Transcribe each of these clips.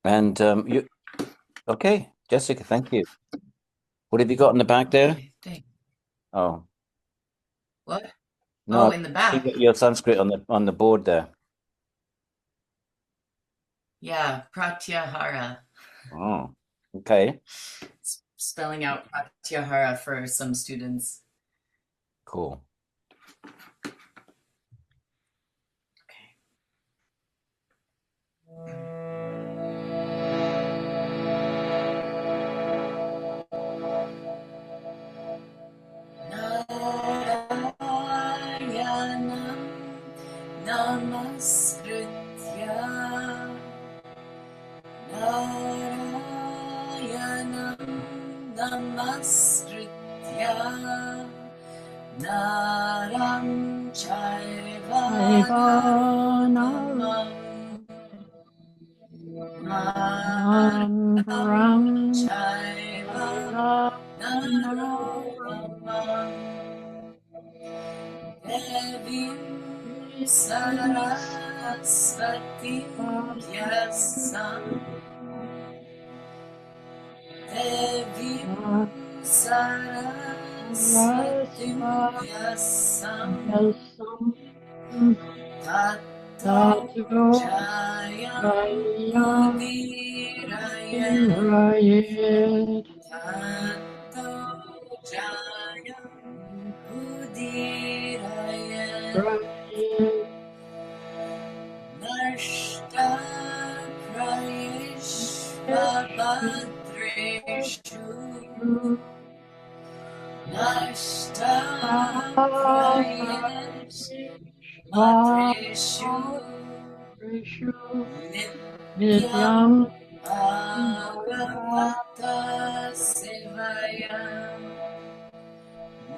And you, okay, Jessica, thank you. What have you got in the back there? Okay, thanks. Oh, What? no, Oh, in the you back. got your Sanskrit on the board there. Yeah, pratyahara. Oh, okay, Spelling out pratyahara for some students. cool. Narayanam namaskritya Narayanam namaskritya Naram chaiva narottamam Naram chaiva narottamam Devim sarasvatim vyasam Devim sarasvatim vyasam Tato jayam udirayam Tato jayam udirayam Nashta prayeshvabhadreshu Nashta prayeshvabhadreshu Nityam Bhāgavata Sevaya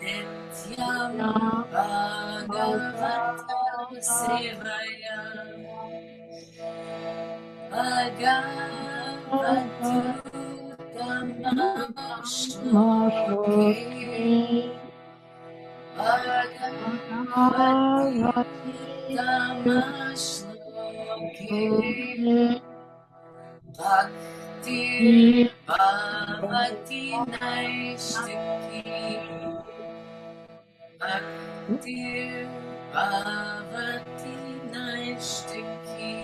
Nityam Bhāgavata Sevaya Bhagavatu Tamashloke Bhagavati Tamashloke Bhakti Bhavati Naishtiki Bhakti Bhavati Naishtiki.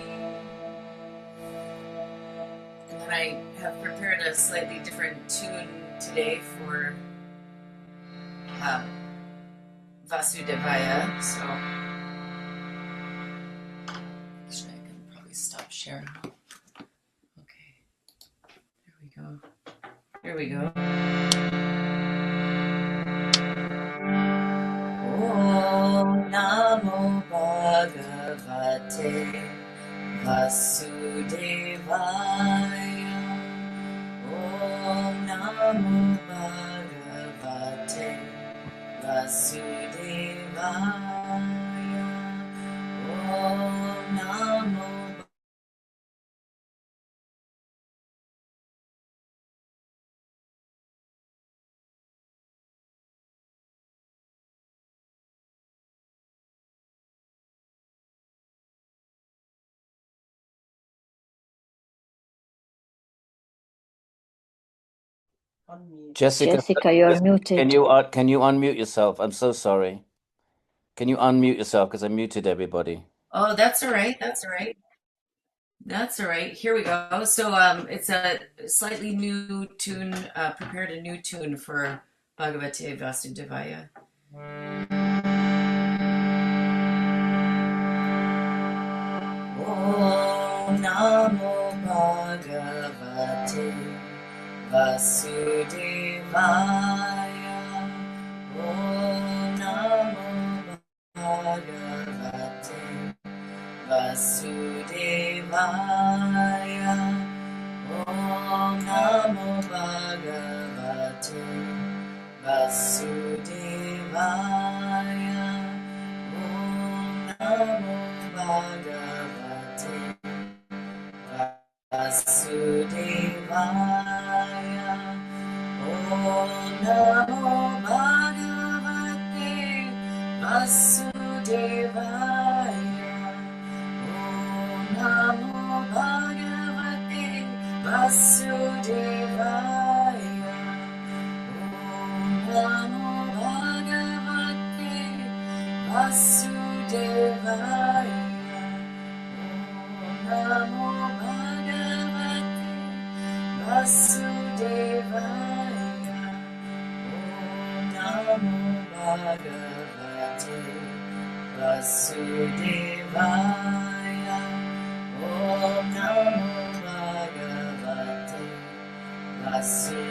And then I have prepared a slightly different tune today for Vasudevaya, so actually I can probably stop sharing. Okay, there we go. Here we go. Om Namo Bhagavate Vasudevaya. Om Namo Bhagavate Vasudevaya. Om Namo Jessica, you're muted. can you unmute yourself? I'm so sorry. Can you unmute yourself because I muted everybody? Oh, that's all right. That's all right. That's all right. Here we go. So it's a slightly new tune, prepared a new tune for Bhagavate Vasudevaya. Om Namo Bhagavate Vasudevaya. Om Namo Bhagavate Vasudevaya. Om Namo Bhagavate Vasudevaya. Om Namo Bhagavate Vasudevaya. Om Namo Bhagavate Vasudevaya. Om Namo Bhagavate Vasudevaya. Om Namo Bhagavate Vasudevaya. Om Namo Bhagavate Vasudevaya. Om Namo Bhagavate Vasudevaya. Om Namo Bhagavate Vasudevaya.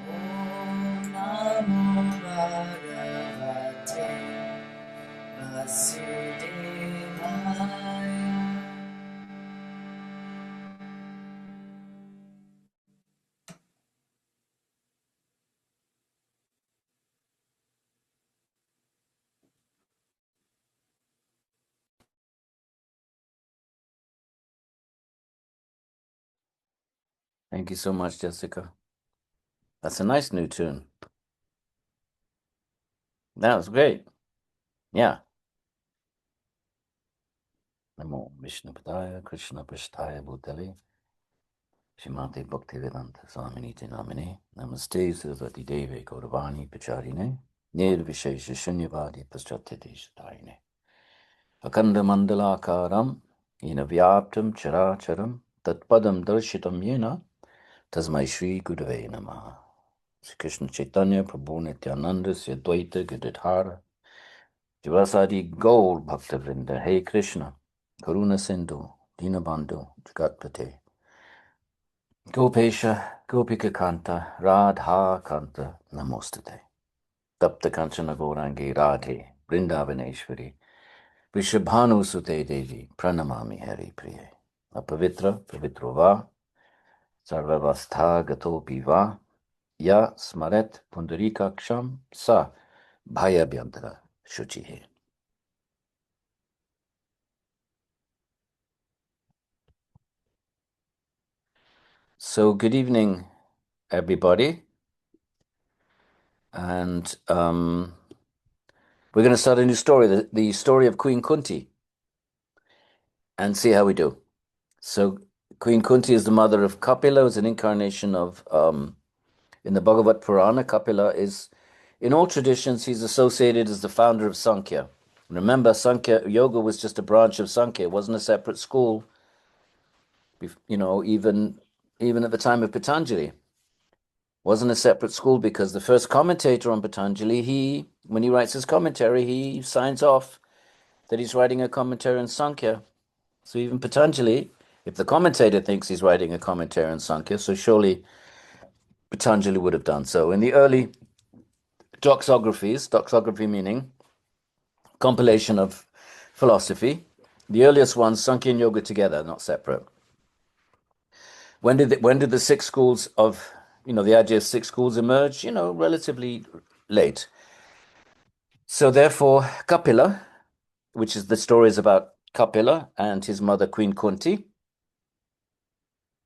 Om Namo Bhagavate Vasudevaya. Thank you so much, Jessica. That's a nice new tune. That was great. Yeah. Namo Vishnupadaya Krishna Prasthaya Bhutale Shrimate Bhakti Vedanta Swamini Namine Namaste Saraswati Deve Gauravani Pacharine Nirvishesha Shunyavadi Paschatete Shatayine Akanda Mandalakaram Yena Vyaptam Characharam Tatpadam Darshitam Yena Tasmai Shri Gurave Namaha. Sri Krishna Chaitanya Prabhu Nityananda Sri Advaita Gadadhara Jivasadi Gaur Bhakta Vrinda. Hey Krishna Karuna Sindhu Dinabandhu Jagatpate Gopesha Gopika Kanta Radha Kanta Namostate Tapta Kanchana Gaurangi Radhe Vrindavaneshwari Vishabhanu Sute Devi Pranamami Hari Priye Apavitra Pavitro Va Sarvavastha Gatopi Va Ya Smaret Pundarikaksham Sa Bhaya Bhyantara Shuchihe. So good evening, everybody. And we're going to start a new story, the story of Queen Kunti, and see how we do. So Queen Kunti is the mother of Kapila, is an incarnation of, in the Bhagavata Purāṇa, Kapila is, in all traditions, he's associated as the founder of Sankhya. Remember, Sankhya yoga was just a branch of Sankhya. It wasn't a separate school, even at the time of Patanjali. Wasn't a separate school because the first commentator on Patanjali, when he writes his commentary, he signs off that he's writing a commentary on Sankhya. So even Patanjali, if the commentator thinks he's writing a commentary on Sankhya, so surely Patanjali would have done so. In the early doxography meaning compilation of philosophy, the earliest ones, Sankhya and Yoga together, not separate. When did the six schools of, the idea of six schools emerge? Relatively late. So therefore, Kapila, which is the stories about Kapila and his mother Queen Kunti,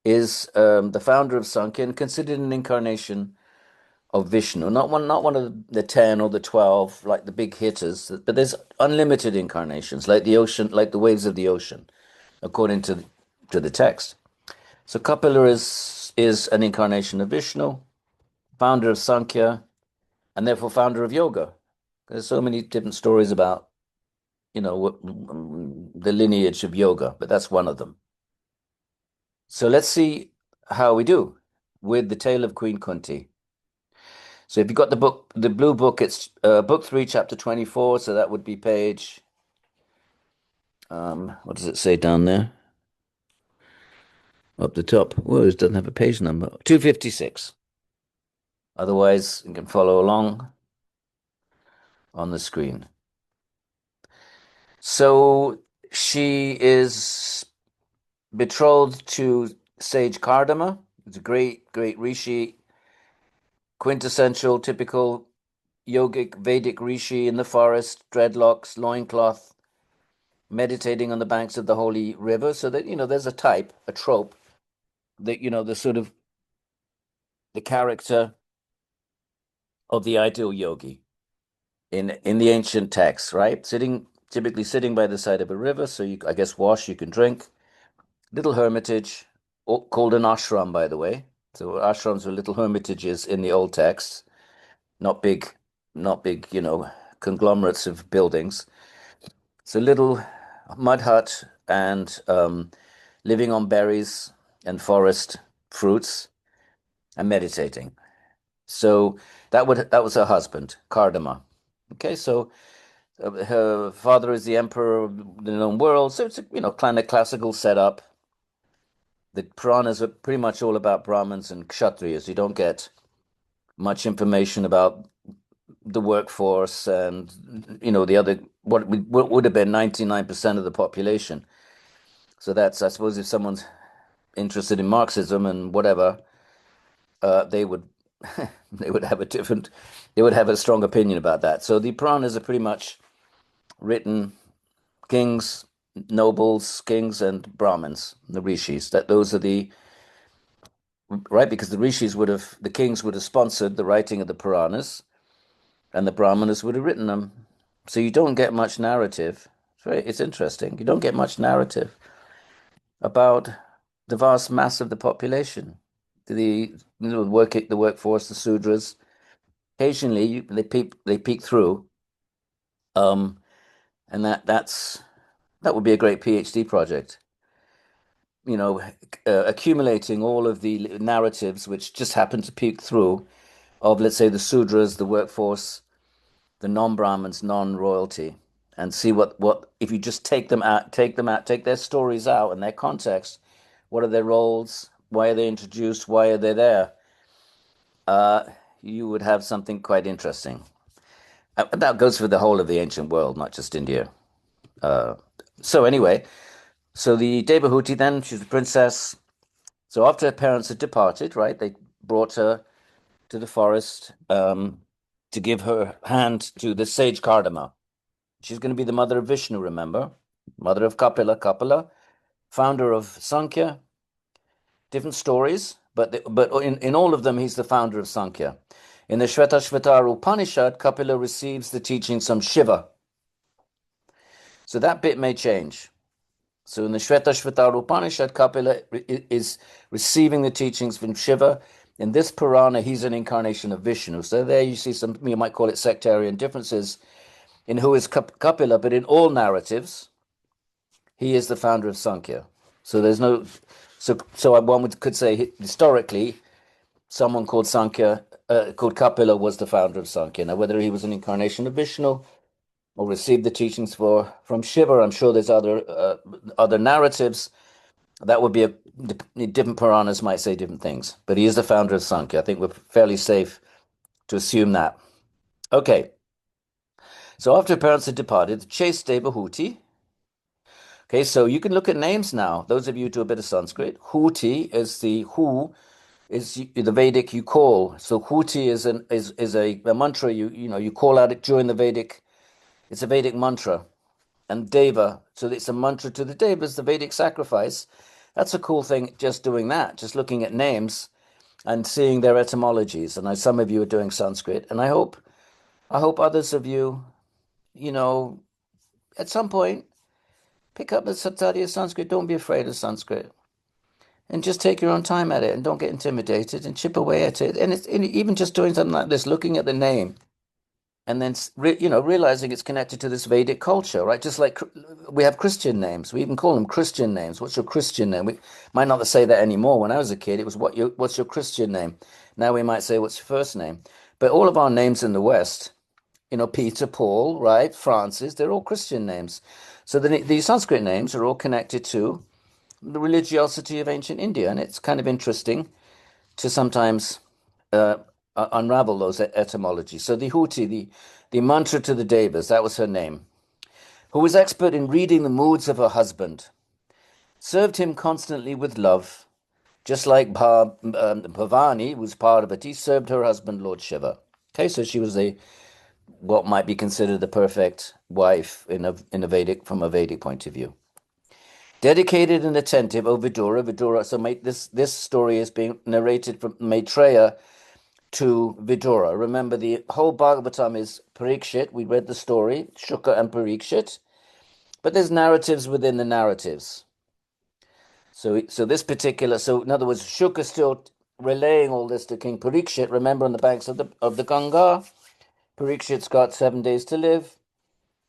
is the founder of Sankhya and considered an incarnation of Vishnu. Not one of the 10 or the 12, like the big hitters, but there's unlimited incarnations, like the ocean, like the waves of the ocean, according to the text. So Kapila is an incarnation of Vishnu, founder of Sankhya, and therefore founder of yoga. There's so many different stories about, the lineage of yoga, but that's one of them. So let's see how we do with the tale of Queen Kunti. So if you've got the blue book, it's book 3, chapter 24. So that would be page, what does it say down there? Up the top. Whoa, it doesn't have a page number. 256. Otherwise, you can follow along on the screen. So she is betrothed to sage Kardama. It's a great rishi, quintessential, typical yogic Vedic rishi in the forest, dreadlocks, loincloth, meditating on the banks of the holy river. So that, there's a type, a trope, that, the sort of the character of the ideal yogi in the ancient texts, right? Typically sitting by the side of a river. So I guess wash, you can drink, little hermitage, called an ashram, by the way. So ashrams were little hermitages in the old texts, not big, conglomerates of buildings. It's a little mud hut and living on berries and forest fruits and meditating. So that was her husband, Kardama. Okay, so her father is the emperor of the known world. So it's a kind of classical setup. The Puranas are pretty much all about Brahmins and Kshatriyas. You don't get much information about the workforce and the other what would have been 99% of the population. So that's, I suppose, if someone's interested in Marxism and whatever, they would they would have a strong opinion about that. So the Puranas are pretty much written kings, nobles, kings, and Brahmins, the rishis. Those are the right, because the kings would have sponsored the writing of the Puranas, and the Brahmanas would have written them. So you don't get much narrative. It's interesting. You don't get much narrative about the vast mass of the population, the workforce, the Sudras. Occasionally, they peek through, and that would be a great PhD project. Accumulating all of the narratives which just happen to peek through of, let's say, the Sudras, the workforce, the non-Brahmins, non-royalty, and see what if you just take their stories out and their context. What are their roles? Why are they introduced? Why are they there? You would have something quite interesting. That goes for the whole of the ancient world, not just India. So anyway, so the Devahuti then, she's a princess. So after her parents had departed, right, they brought her to the forest to give her hand to the sage Kardama. She's going to be the mother of Vishnu, remember? Mother of Kapila, founder of Sankhya. Different stories, but in all of them, he's the founder of Sankhya. In the Shvetashvatara Upanishad, Kapila receives the teachings from Shiva. So that bit may change. So in the Shvetashvatara Upanishad, Kapila is receiving the teachings from Shiva. In this Purana, he's an incarnation of Vishnu. So there you see some, you might call it sectarian differences in who is Kapila, but in all narratives, he is the founder of Sankhya. So there's no, so one could say historically, someone called called Kapila was the founder of Sankhya. Now, whether he was an incarnation of Vishnu or received the teachings from Shiva, I'm sure there's other narratives. That would be different Puranas might say different things, but he is the founder of Sankhya. I think we're fairly safe to assume that. Okay. So after parents had departed, the chaste Devahuti. Okay, so you can look at names now. Those of you who do a bit of Sanskrit, Huti is the Vedic you call. So Huti is a mantra you call out it during the Vedic. It's a Vedic mantra. And Deva, so it's a mantra to the Devas, the Vedic sacrifice. That's a cool thing, just doing that, just looking at names and seeing their etymologies. And some of you are doing Sanskrit, and I hope others of you, at some point, pick up a Satariya Sanskrit. Don't be afraid of Sanskrit. And just take your own time at it and don't get intimidated and chip away at it. And even just doing something like this, looking at the name and then, realizing it's connected to this Vedic culture, right? Just like we have Christian names. We even call them Christian names. What's your Christian name? We might not say that anymore. When I was a kid, it was what's your Christian name? Now we might say, what's your first name? But all of our names in the West, Peter, Paul, right? Francis, they're all Christian names. So these Sanskrit names are all connected to the religiosity of ancient India. And it's kind of interesting to sometimes unravel those etymologies. So the Huti, the mantra to the Devas, that was her name, who was expert in reading the moods of her husband, served him constantly with love, just like Bhavani, who's Parvati, served her husband, Lord Shiva. Okay, so she was what might be considered the perfect wife from a Vedic point of view. Dedicated and attentive, Vidura. So this story is being narrated from Maitreya to Vidura. Remember, the whole Bhagavatam is Parikshit. We read the story, Shuka and Parikshit. But there's narratives within the narratives. So this particular, so in other words, Shuka still relaying all this to King Parikshit. Remember, on the banks of the Ganga, Parikshit's got 7 days to live,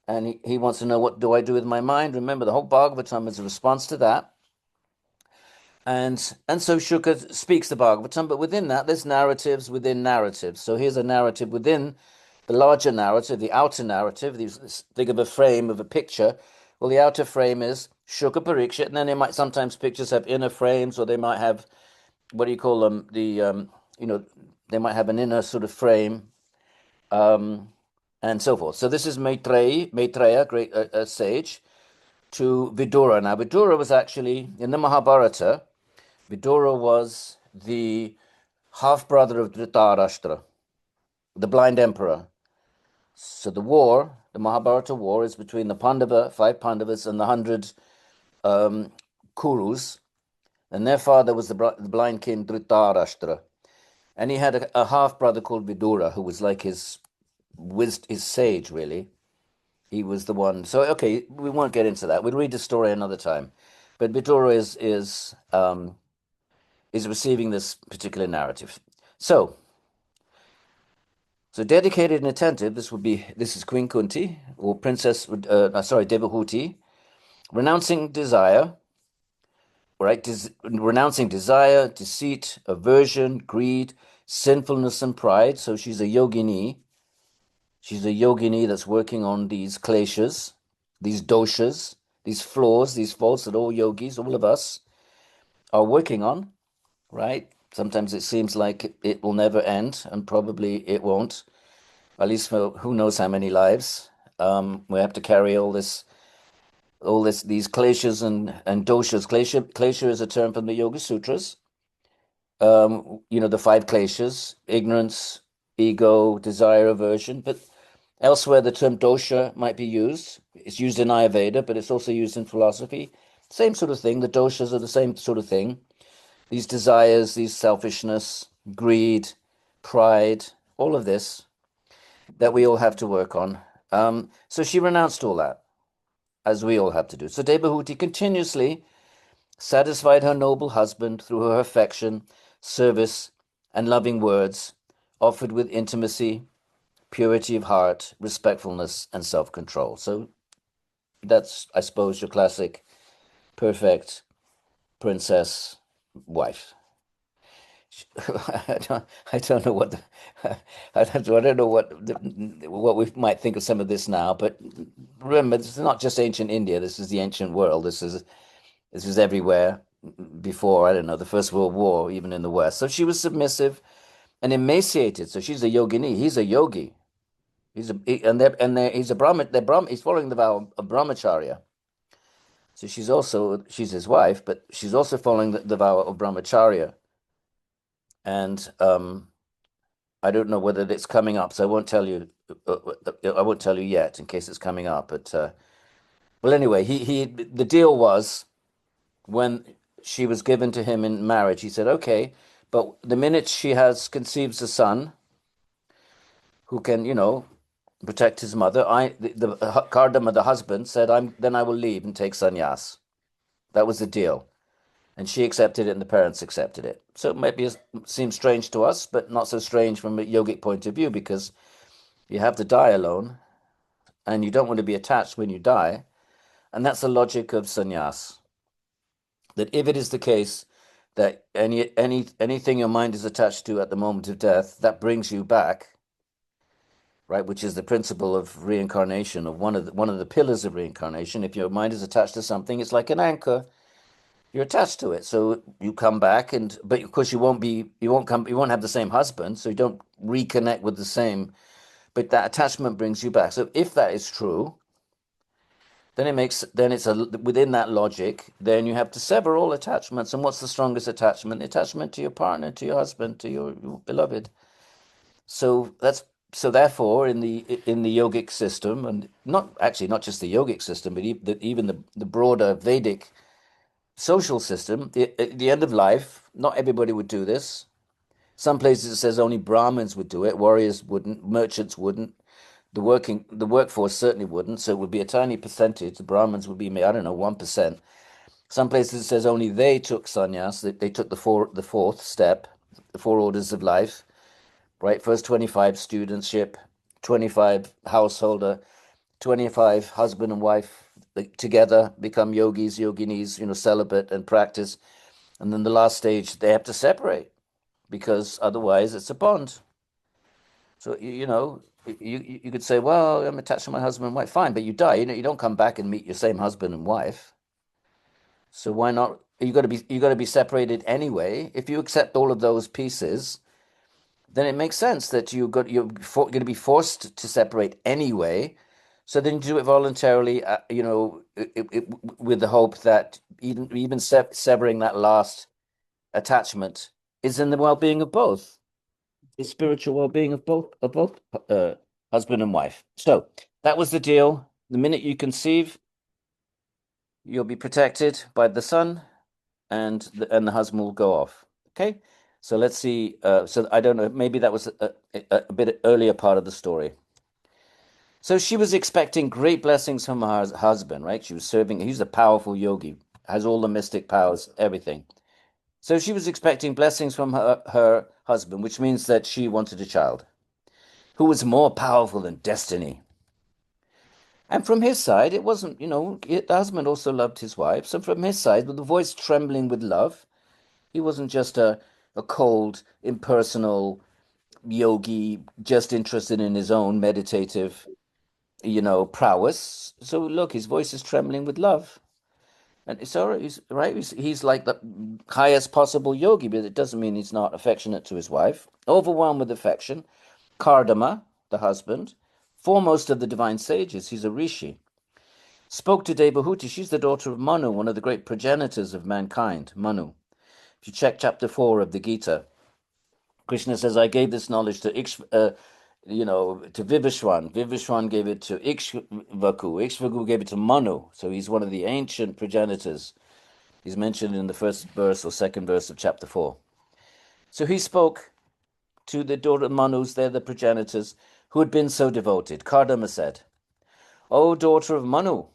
and he wants to know, what do I do with my mind? Remember, the whole Bhagavatam is a response to that. And so Shuka speaks the Bhagavatam, but within that, there's narratives within narratives. So here's a narrative within the larger narrative, the outer narrative. Think of a frame of a picture. Well, the outer frame is Shuka Parikshit, and then they might sometimes pictures have inner frames, or they might have, what do you call them? They might have an inner sort of frame, and so forth. So this is Maitreya, great sage, to Vidura. Now, Vidura was actually in the Mahabharata. Vidura was the half-brother of Dhritarashtra, the blind emperor. So the Mahabharata war, is between the 5 Pandavas, and the 100 Kurus, and their father was the blind king Dhritarashtra. And he had a half-brother called Vidura, who was like his sage, really. He was the one. So, okay, we won't get into that. We'll read the story another time. But Vidura is receiving this particular narrative. So dedicated and attentive, this is Queen Kunti, or Princess, Devahuti, renouncing desire, right? Renouncing desire, deceit, aversion, greed, sinfulness, and pride. So she's a yogini. She's a yogini that's working on these kleshas, these doshas, these flaws, these faults that all yogis, all of us, are working on, right? Sometimes it seems like it will never end, and probably it won't, at least for who knows how many lives. We have to carry these kleshas and doshas. Klesha is a term from the Yoga Sutras. The 5 kleshas: ignorance, ego, desire, aversion. But elsewhere, the term dosha might be used. It's used in Ayurveda, but it's also used in philosophy. Same sort of thing. The doshas are the same sort of thing. These desires, these selfishness, greed, pride, all of this that we all have to work on. So she renounced all that, as we all have to do. So Devahuti continuously satisfied her noble husband through her affection, service, and loving words, offered with intimacy, purity of heart, respectfulness, and self-control. So that's, I suppose, your classic perfect princess wife. I don't know what I don't know what we might think of some of this now, but remember, this is not just ancient India. This is the ancient world. This is everywhere before, I don't know, the First World War, even in the West. So she was submissive and emaciated. So she's a yogini. He's a yogi. He's a Brahmin. He's following the vow of brahmacharya. So she's his wife, but she's also following the vow of brahmacharya. And I don't know whether it's coming up, so I won't tell you. I won't tell you yet, in case it's coming up. But well, anyway, the deal was, when she was given to him in marriage, he said, "Okay, but the minute she conceives a son who can, protect his mother, the Kardama, the husband, said, then I will leave and take sannyas." That was the deal. And she accepted it, and the parents accepted it. So it might seem strange to us, but not so strange from a yogic point of view, because you have to die alone, and you don't want to be attached when you die. And that's the logic of sannyas. That if it is the case that anything your mind is attached to at the moment of death, that brings you back, right? Which is the principle of reincarnation, of one of the pillars of reincarnation. If your mind is attached to something, it's like an anchor. You're attached to it, so you come back, but of course you won't have the same husband, so you don't reconnect with the same. But that attachment brings you back. So if that is true, then within that logic, then you have to sever all attachments. And what's the strongest attachment? The attachment to your partner, to your husband, to your beloved. So therefore, in the yogic system, and not just the yogic system, but even the broader Vedic social system, at the end of life, not everybody would do this. Some places it says only Brahmins would do it, warriors wouldn't, merchants wouldn't, the workforce certainly wouldn't, so it would be a tiny percentage. The Brahmins would be, I don't know, 1%. Some places it says only they took sannyas. They took the fourth step, the four orders of life, right? First 25 studentship, 25 householder, 25 husband and wife together become yogis, yoginis, celibate and practice. And then the last stage, they have to separate because otherwise it's a bond. So, you could say, well, I'm attached to my husband and wife. Fine, but you die. You don't come back and meet your same husband and wife. So why not? You got to be separated anyway. If you accept all of those pieces, then it makes sense that you're going to be forced to separate anyway. So then you do it voluntarily, with the hope that even severing that last attachment is in the well-being of both, the spiritual well-being of both husband and wife. So that was the deal. The minute you conceive, you'll be protected by the sun, and the husband will go off. Okay, so let's see. So I don't know. Maybe that was a bit earlier part of the story. So she was expecting great blessings from her husband, right? She was serving. He's a powerful yogi, has all the mystic powers, everything. So she was expecting blessings from her husband, which means that she wanted a child who was more powerful than destiny. And from his side, it wasn't, the husband also loved his wife. So from his side, with the voice trembling with love, he wasn't just a cold, impersonal yogi, just interested in his own meditative, prowess. So look, his voice is trembling with love. And it's all right, he's right. He's like the highest possible yogi, but it doesn't mean he's not affectionate to his wife. Overwhelmed with affection. Kardama, the husband, foremost of the divine sages, he's a rishi, spoke to Devahuti. She's the daughter of Manu, one of the great progenitors of mankind, Manu. If you check chapter 4 of the Gita, Krishna says, I gave this knowledge to to Vivishwan. Vivishwan gave it to Ikshvaku. Ikshvaku gave it to Manu. So he's one of the ancient progenitors. He's mentioned in the first verse or second verse of chapter 4. So he spoke to the daughter of Manus, they're the progenitors, who had been so devoted. Kardama said, O daughter of Manu,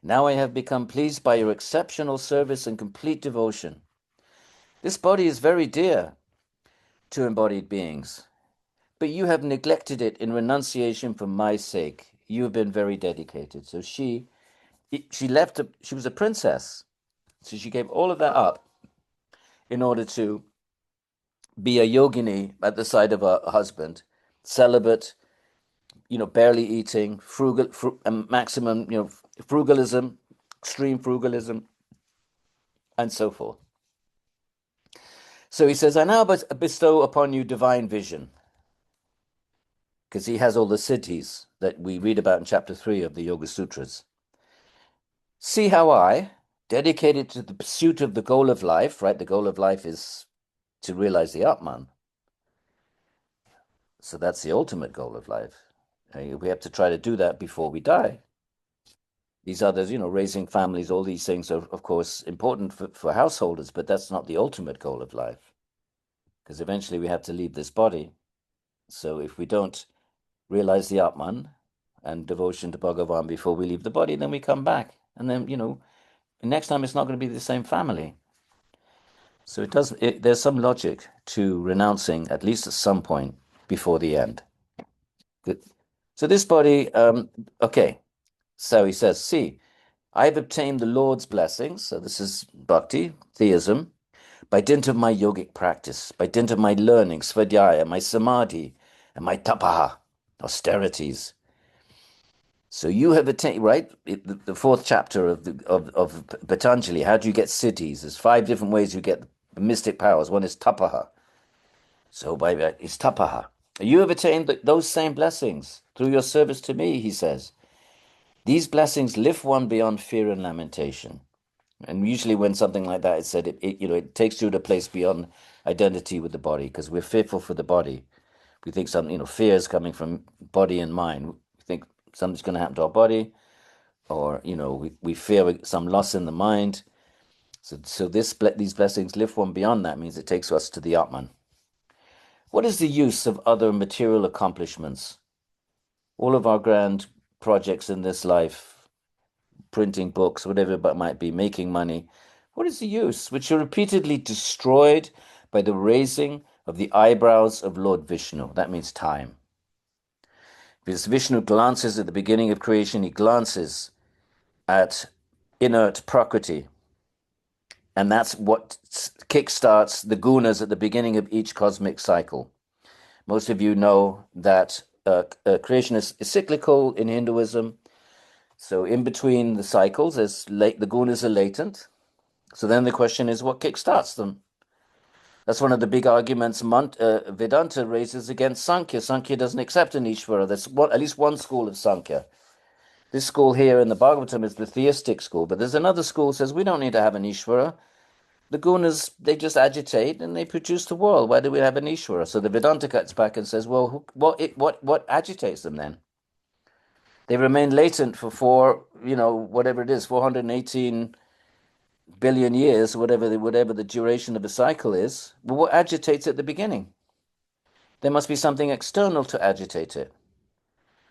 now I have become pleased by your exceptional service and complete devotion. This body is very dear to embodied beings, but you have neglected it in renunciation for my sake. You have been very dedicated. So she left. She was a princess, so she gave all of that up in order to be a yogini at the side of her husband, celibate, barely eating, maximum, frugalism, extreme frugalism, and so forth. So he says, I now bestow upon you divine vision, because he has all the siddhis that we read about in chapter 3 of the Yoga Sutras. See how I, dedicated to the pursuit of the goal of life, right? The goal of life is to realize the Atman. So that's the ultimate goal of life. We have to try to do that before we die. These others, raising families, all these things are, of course, important for householders, but that's not the ultimate goal of life. Because eventually we have to leave this body. So if we don't realize the Atman and devotion to Bhagavan before we leave the body, then we come back. And then, next time it's not going to be the same family. So there's some logic to renouncing, at least at some point, before the end. Good. So this body, okay. So he says, see, I've obtained the Lord's blessings. So this is bhakti, theism, by dint of my yogic practice, by dint of my learning, svadhyaya, my samadhi, and my tapaha, austerities. So you have attained, right? The fourth chapter of Patanjali, how do you get siddhis? There's 5 different ways you get the mystic powers. One is tapaha. So by that is tapaha. You have attained those same blessings through your service to me, he says. These blessings lift one beyond fear and lamentation. And usually when something like that is said, it takes you to a place beyond identity with the body, because we're fearful for the body. We think fear is coming from body and mind. We think something's going to happen to our body, or, we fear some loss in the mind. So these blessings lift one beyond that, means it takes us to the Atman. What is the use of other material accomplishments? All of our grand projects in this life, printing books, whatever it might be, making money. What is the use? Which are repeatedly destroyed by the raising of the eyebrows of Lord Vishnu. That means time. Because Vishnu glances at the beginning of creation, he glances at inert Prakriti. And that's what kickstarts the gunas at the beginning of each cosmic cycle. Most of you know that creation is cyclical in Hinduism. So in between the cycles, the gunas are latent. So then the question is, what kickstarts them? That's one of the big arguments Vedanta raises against Sankhya. Sankhya doesn't accept an Ishvara. There's at least one school of Sankhya. This school here in the Bhagavatam is the theistic school, but there's another school that says we don't need to have an Ishvara. The gunas, they just agitate and they produce the world. Why do we have an Ishvara? So the Vedanta cuts back and says, well, what agitates them then? They remain latent for whatever it is, 418 billion years, whatever the duration of a cycle is. But what agitates at the beginning? There must be something external to agitate it.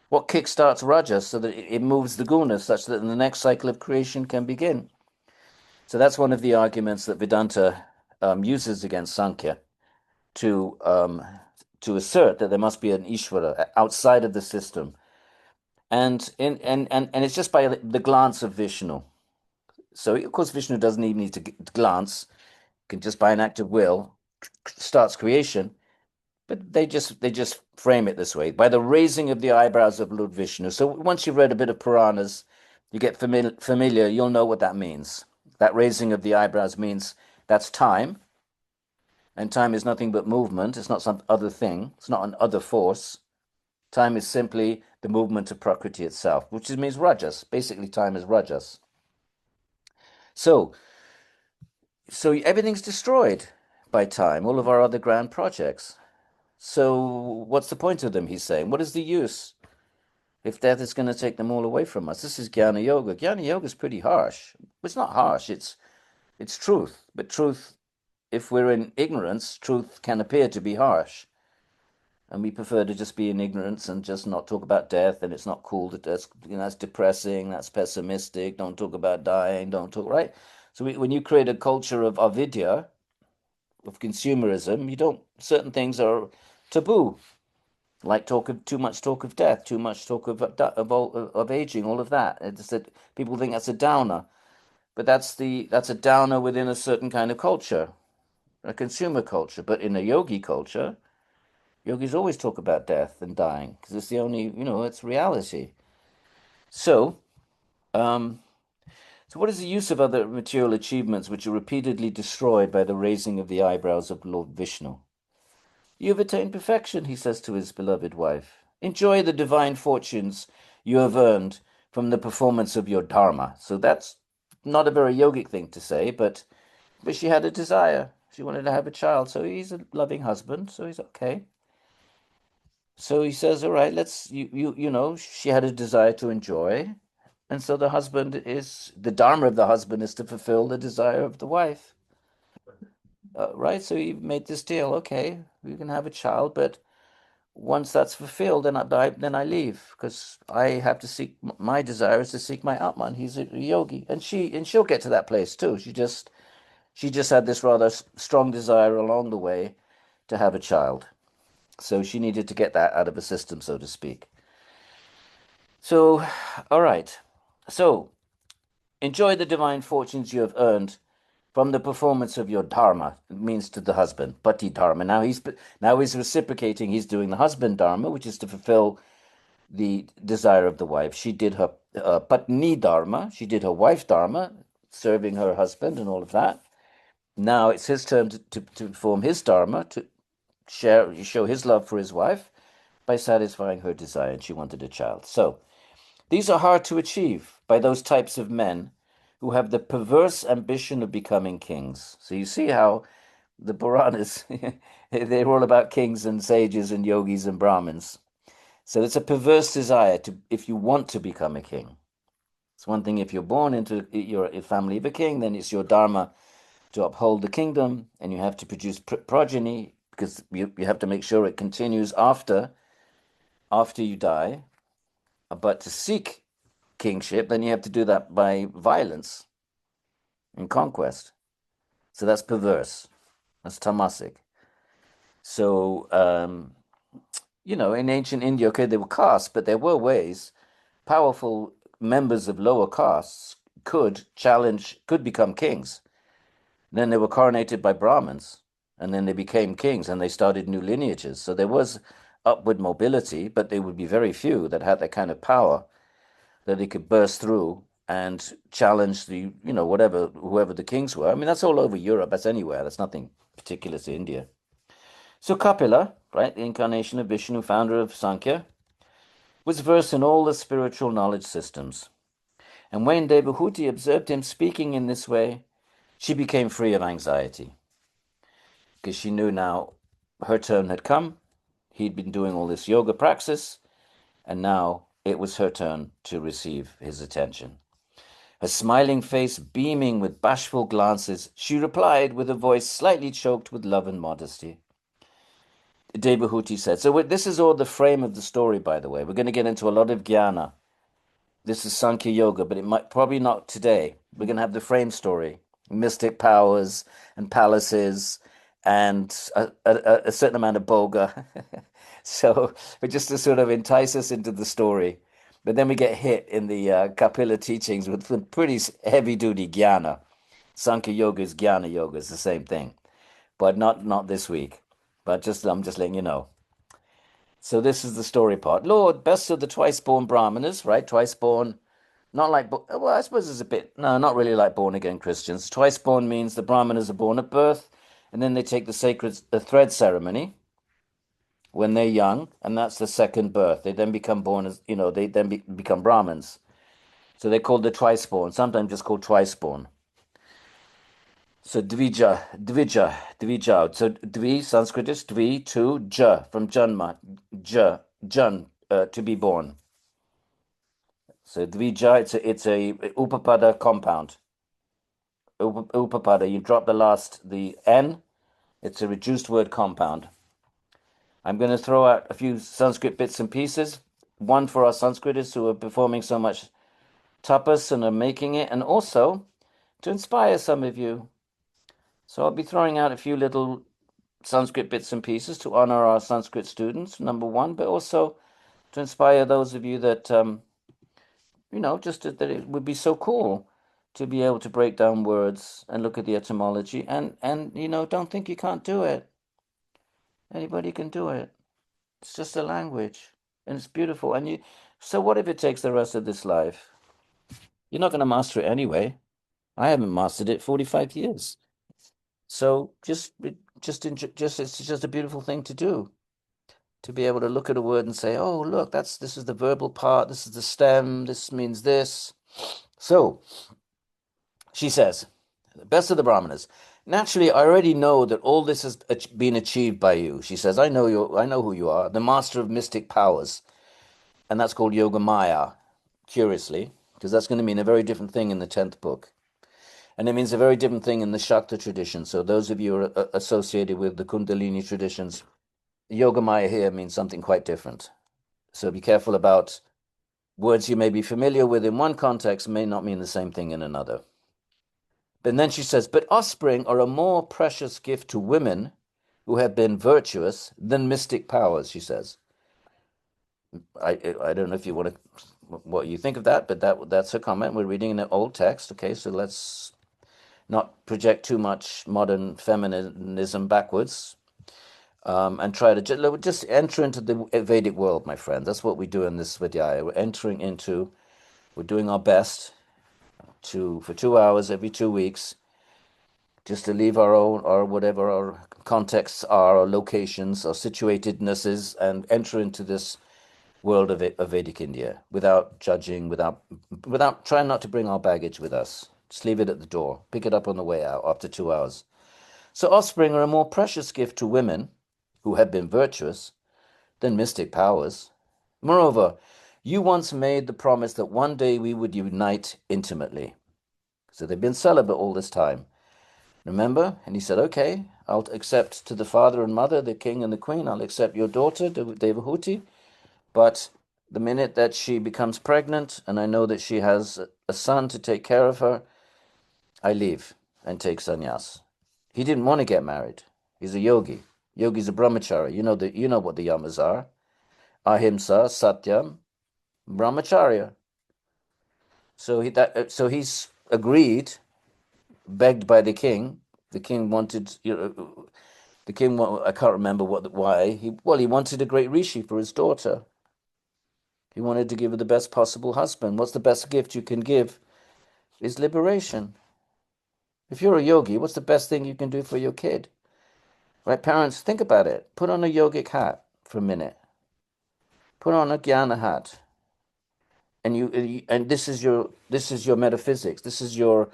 What kickstarts Rajas so that it moves the gunas such that the next cycle of creation can begin? So that's one of the arguments that Vedanta uses against Sankhya to assert that there must be an Ishvara outside of the system. And it's just by the glance of Vishnu. So of course Vishnu doesn't even need to glance, can just by an act of will starts creation. But they just frame it this way, by the raising of the eyebrows of Lord Vishnu. So once you've read a bit of Puranas, you get familiar, you'll know what that means. That raising of the eyebrows means that's time. And time is nothing but movement. It's not some other thing. It's not an other force. Time is simply the movement of Prakriti itself, which means Rajas. Basically, time is Rajas. So everything's destroyed by time, all of our other grand projects. So what's the point of them, he's saying? What is the use if death is going to take them all away from us? This is Jnana Yoga. Jnana Yoga is pretty harsh. It's not harsh, it's truth. But truth, if we're in ignorance, truth can appear to be harsh. And we prefer to just be in ignorance and just not talk about death, and it's not cool, that's depressing, that's pessimistic, don't talk about dying, don't talk, right? So when you create a culture of avidya, of consumerism, certain things are taboo, like too much talk of death, too much talk of aging, all of that. It's that people think that's a downer, but that's a downer within a certain kind of culture, a consumer culture. But in a yogi culture, yogis always talk about death and dying because it's the only, it's reality. So, so what is the use of other material achievements which are repeatedly destroyed by the raising of the eyebrows of Lord Vishnu? You have attained perfection, he says to his beloved wife. Enjoy the divine fortunes you have earned from the performance of your dharma. So that's not a very yogic thing to say, but she had a desire. She wanted to have a child, so he's a loving husband, so he's okay. So he says, all right, she had a desire to enjoy. And so the dharma of the husband is to fulfill the desire of the wife. Right? So he made this deal. Okay, we can have a child, but once that's fulfilled, then I leave because I have to seek my desire is to seek my Atman. He's a yogi, and she'll get to that place too. She just had this rather strong desire along the way to have a child, so she needed to get that out of the system, so to speak. So, all right, so enjoy the divine fortunes you have earned from the performance of your dharma. It means to the husband, pati dharma. Now he's reciprocating. He's doing the husband dharma, which is to fulfill the desire of the wife. She did her patni dharma. She did her wife dharma, serving her husband and all of that. Now it's his turn to perform his dharma, to show his love for his wife by satisfying her desire, and she wanted a child. So these are hard to achieve by those types of men who have the perverse ambition of becoming kings. So you see how the Puranas, they're all about kings and sages and yogis and Brahmins. So it's a perverse desire if you want to become a king. It's one thing if you're born into your family of a king, then it's your dharma to uphold the kingdom, and you have to produce progeny because you have to make sure it continues after you die. But to seek kingship, then you have to do that by violence and conquest. So that's perverse. That's tamasic. So, in ancient India, okay, there were castes, but there were ways powerful members of lower castes could become kings. Then they were coronated by Brahmins, and then they became kings, and they started new lineages. So there was upward mobility, but there would be very few that had that kind of power that they could burst through and challenge whoever the kings were. I mean, that's all over Europe. That's anywhere. That's nothing particular to India. So Kapila, right, the incarnation of Vishnu, founder of Sankhya, was versed in all the spiritual knowledge systems. And when Devahuti observed him speaking in this way, she became free of anxiety, because she knew now her turn had come. He'd been doing all this yoga praxis, and now it was her turn to receive his attention. Her smiling face beaming with bashful glances, she replied with a voice slightly choked with love and modesty. Devahuti said, so this is all the frame of the story, by the way. We're going to get into a lot of jnana. This is Sankhya Yoga, but it might probably not today. We're going to have the frame story, mystic powers and palaces and a certain amount of boga. So, but just to sort of entice us into the story. But then we get hit in the Kapila teachings with some pretty heavy-duty jnana. Sankhya Yoga is jnana yoga. It's the same thing, but not this week. But I'm just letting you know. So this is the story part. Lord, best of the twice-born Brahmanas, right? Twice-born, not like, well, I suppose it's a bit, no, not really like born-again Christians. Twice-born means the Brahmanas are born at birth, and then they take the thread ceremony when they're young, and that's the second birth. They then become born as, they then become Brahmins. So they're called the twice-born, sometimes just called twice-born. So dvija. So dvi, Sanskrit is dvi, two, ja, from janma, to be born. So dvija, it's a upapada compound. Upapada, you drop the n, it's a reduced word compound. I'm going to throw out a few Sanskrit bits and pieces. One for our Sanskritists who are performing so much tapas and are making it, and also to inspire some of you. So I'll be throwing out a few little Sanskrit bits and pieces to honor our Sanskrit students, number one, but also to inspire those of you that, that it would be so cool to be able to break down words and look at the etymology and don't think you can't do it. Anybody can do it. It's just a language and it's beautiful. So what if it takes the rest of this life? You're not going to master it anyway. I haven't mastered it 45 years. So it's just a beautiful thing to do, to be able to look at a word and say, oh, look, this is the verbal part, this is the stem, this means this. So she says, the best of the Brahmanas. Naturally, I already know that all this has been achieved by you. She says, I know who you are, the master of mystic powers. And that's called Yoga Māyā, curiously, because that's going to mean a very different thing in the 10th book. And it means a very different thing in the Shakta tradition. So those of you who are associated with the Kundalini traditions, Yoga Māyā here means something quite different. So be careful about words you may be familiar with in one context may not mean the same thing in another. And then she says, but offspring are a more precious gift to women who have been virtuous than mystic powers, she says. I don't know if you want to, what you think of that, but that's her comment. We're reading an old text, okay, so let's not project too much modern feminism backwards, and try to just enter into the Vedic world, my friend. That's what we do in this Swadhyaya. We're doing our best for 2 hours every 2 weeks, just to leave our own, or whatever our contexts are, our locations, our situatednesses, and enter into this world of Vedic India without judging, without trying not to bring our baggage with us. Just leave it at the door. Pick it up on the way out after 2 hours. So offspring are a more precious gift to women who have been virtuous than mystic powers. Moreover, you once made the promise that one day we would unite intimately. So they've been celibate all this time. Remember? And he said, okay, I'll accept to the father and mother, the king and the queen, I'll accept your daughter, Devahuti, but The minute that she becomes pregnant and I know that she has a son to take care of her, I leave and take sannyas. He didn't want to get married. He's a yogi. Yogi's a brahmachari. You know what the yamas are. Ahimsa, satyam, brahmacharya. So he's agreed, begged by the king. The king wanted, the king. I can't remember why. He wanted a great rishi for his daughter. He wanted to give her the best possible husband. What's the best gift you can give? Is liberation. If you're a yogi, what's the best thing you can do for your kid? Right, parents, think about it. Put on a yogic hat for a minute. Put on a jnana hat, and this is your metaphysics. This is your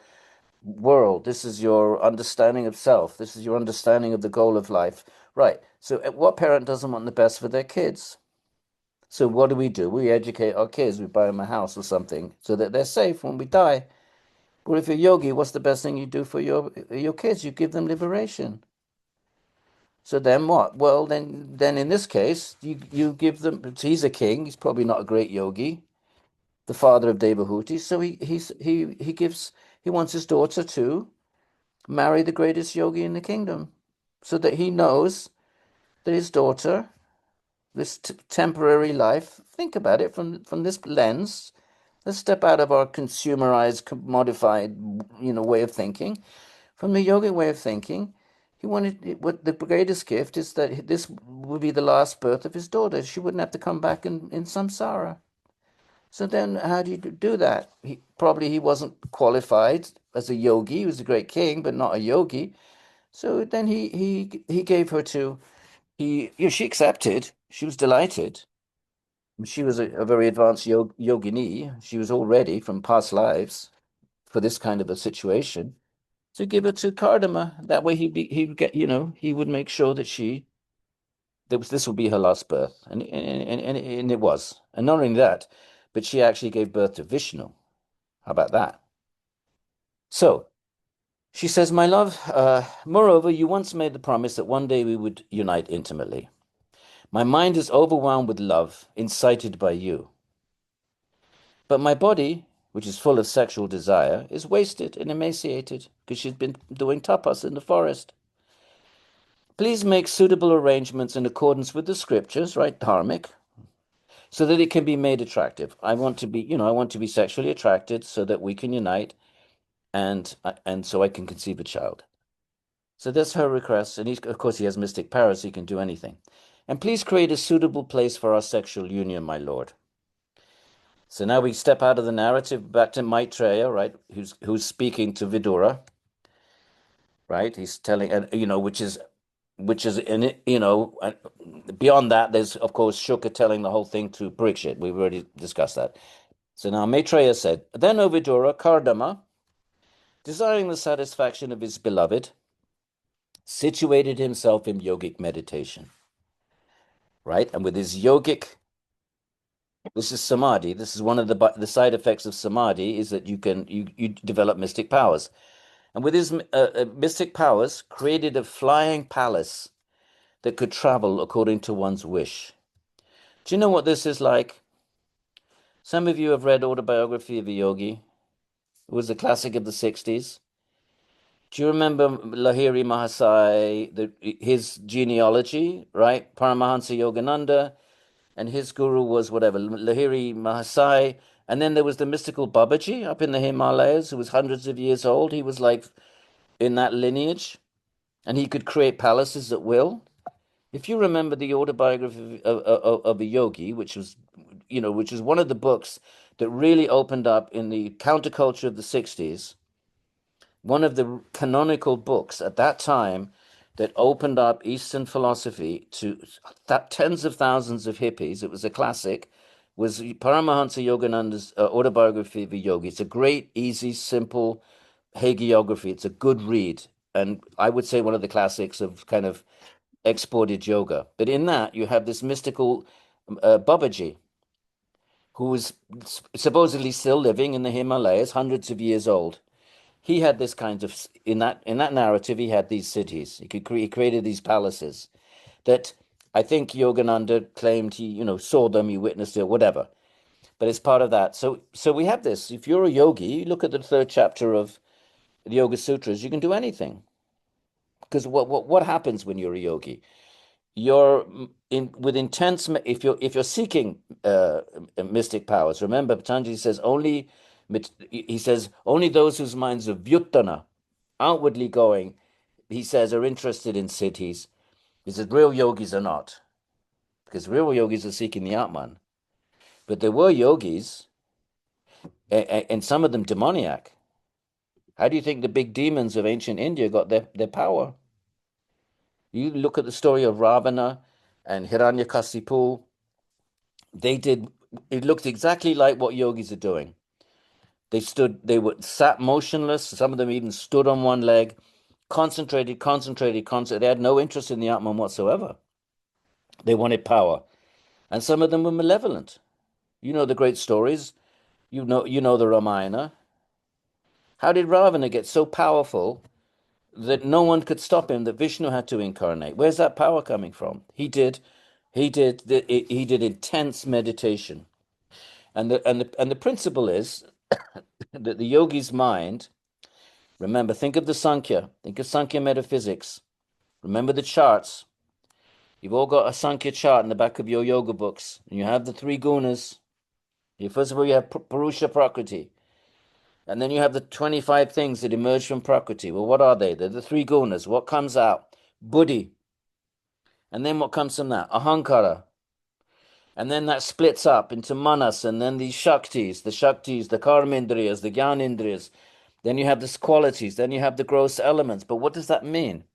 world. This is your understanding of self. This is your understanding of the goal of life. Right. So, what parent doesn't want the best for their kids? So, what do? We educate our kids. We buy them a house or something so that they're safe when we die. But if you're yogi, what's the best thing you do for your kids? You give them liberation. So then what? Well, then in this case, you give them. He's a king. He's probably not a great yogi, the father of Devahuti. So he wants his daughter to marry the greatest yogi in the kingdom, so that he knows that his daughter, this temporary life. Think about it from this lens. Let's step out of our consumerized, commodified, way of thinking. From the yogic way of thinking, he wanted what the greatest gift is that this would be the last birth of his daughter. She wouldn't have to come back in samsara. So then, how do you do that? He wasn't qualified as a yogi. He was a great king, but not a yogi. So then he gave her to she accepted. She was delighted. She was a very advanced yogini. She was all ready from past lives for this kind of a situation to give it to Cardama. That way he would get, he would make sure that this would be her last birth. And it was. And not only that, but she actually gave birth to Vishnu. How about that? So she says, my love, moreover, you once made the promise that one day we would unite intimately. My mind is overwhelmed with love, incited by you. But my body, which is full of sexual desire, is wasted and emaciated because she's been doing tapas in the forest. Please make suitable arrangements in accordance with the scriptures, right, dharmic, so that it can be made attractive. I want to be sexually attracted so that we can unite and so I can conceive a child. So that's her request, and of course he has mystic powers, so he can do anything. And please create a suitable place for our sexual union, my lord. So now we step out of the narrative back to Maitreya, right? Who's speaking to Vidura, right? He's telling, and which is in beyond that. There's of course Shuka telling the whole thing to Parikshit. We've already discussed that. So now Maitreya said, then O Vidura, Kardama, desiring the satisfaction of his beloved, situated himself in yogic meditation, right? And with his yogic, this is samadhi. This is one of the side effects of samadhi is that you develop mystic powers. And with his mystic powers, created a flying palace that could travel according to one's wish. Do you know what this is like? Some of you have read Autobiography of a Yogi. It was a classic of the 60s. Do you remember Lahiri Mahasai, his genealogy, right? Paramahansa Yogananda, and his guru was whatever, Lahiri Mahasai. And then there was the mystical Babaji up in the Himalayas, who was hundreds of years old. He was like in that lineage, and he could create palaces at will. If you remember the autobiography of a yogi, which was one of the books that really opened up in the counterculture of the 60s, one of the canonical books at that time that opened up Eastern philosophy to tens of thousands of hippies, it was a classic, was Paramahansa Yogananda's Autobiography of a Yogi. It's a great, easy, simple hagiography. It's a good read. And I would say one of the classics of kind of exported yoga. But in that, you have this mystical Babaji, who was supposedly still living in the Himalayas, hundreds of years old. He had this kind of in that narrative. He had these cities. He created these palaces that I think Yogananda claimed he, saw them, he witnessed it, whatever. But it's part of that. So we have this. If you're a yogi, you look at the third chapter of the Yoga Sutras, you can do anything. Because what happens when you're a yogi? You're in with intense. If you're seeking mystic powers, remember Patanjali says only. He says only those whose minds are vyuttana, outwardly going. He says are interested in siddhis. He says real yogis are not, because real yogis are seeking the Atman. But there were yogis, and some of them demoniac. How do you think the big demons of ancient India got their power? You look at the story of Ravana and Hiranyakasipu. It looked exactly like what yogis are doing. They were sat motionless. Some of them even stood on one leg, concentrated. They had no interest in the Atman whatsoever. They wanted power. And some of them were malevolent. You know the great stories. You know the Ramayana. How did Ravana get so powerful that no one could stop him, that Vishnu had to incarnate? Where's that power coming from? He did intense meditation. And the principle is that the yogi's mind, remember, think of Sankhya metaphysics. Remember the charts. You've all got a Sankhya chart in the back of your yoga books, and you have the three gunas. First of all, you have Purusha Prakriti, and then you have the 25 things that emerge from Prakriti. Well, what are they? They're the three gunas. What comes out? Buddhi. And then what comes from that? Ahankara. And then that splits up into manas, and then these shaktis, the karmendriyas, the jnanendriyas. Then you have the qualities, then you have the gross elements. But what does that mean?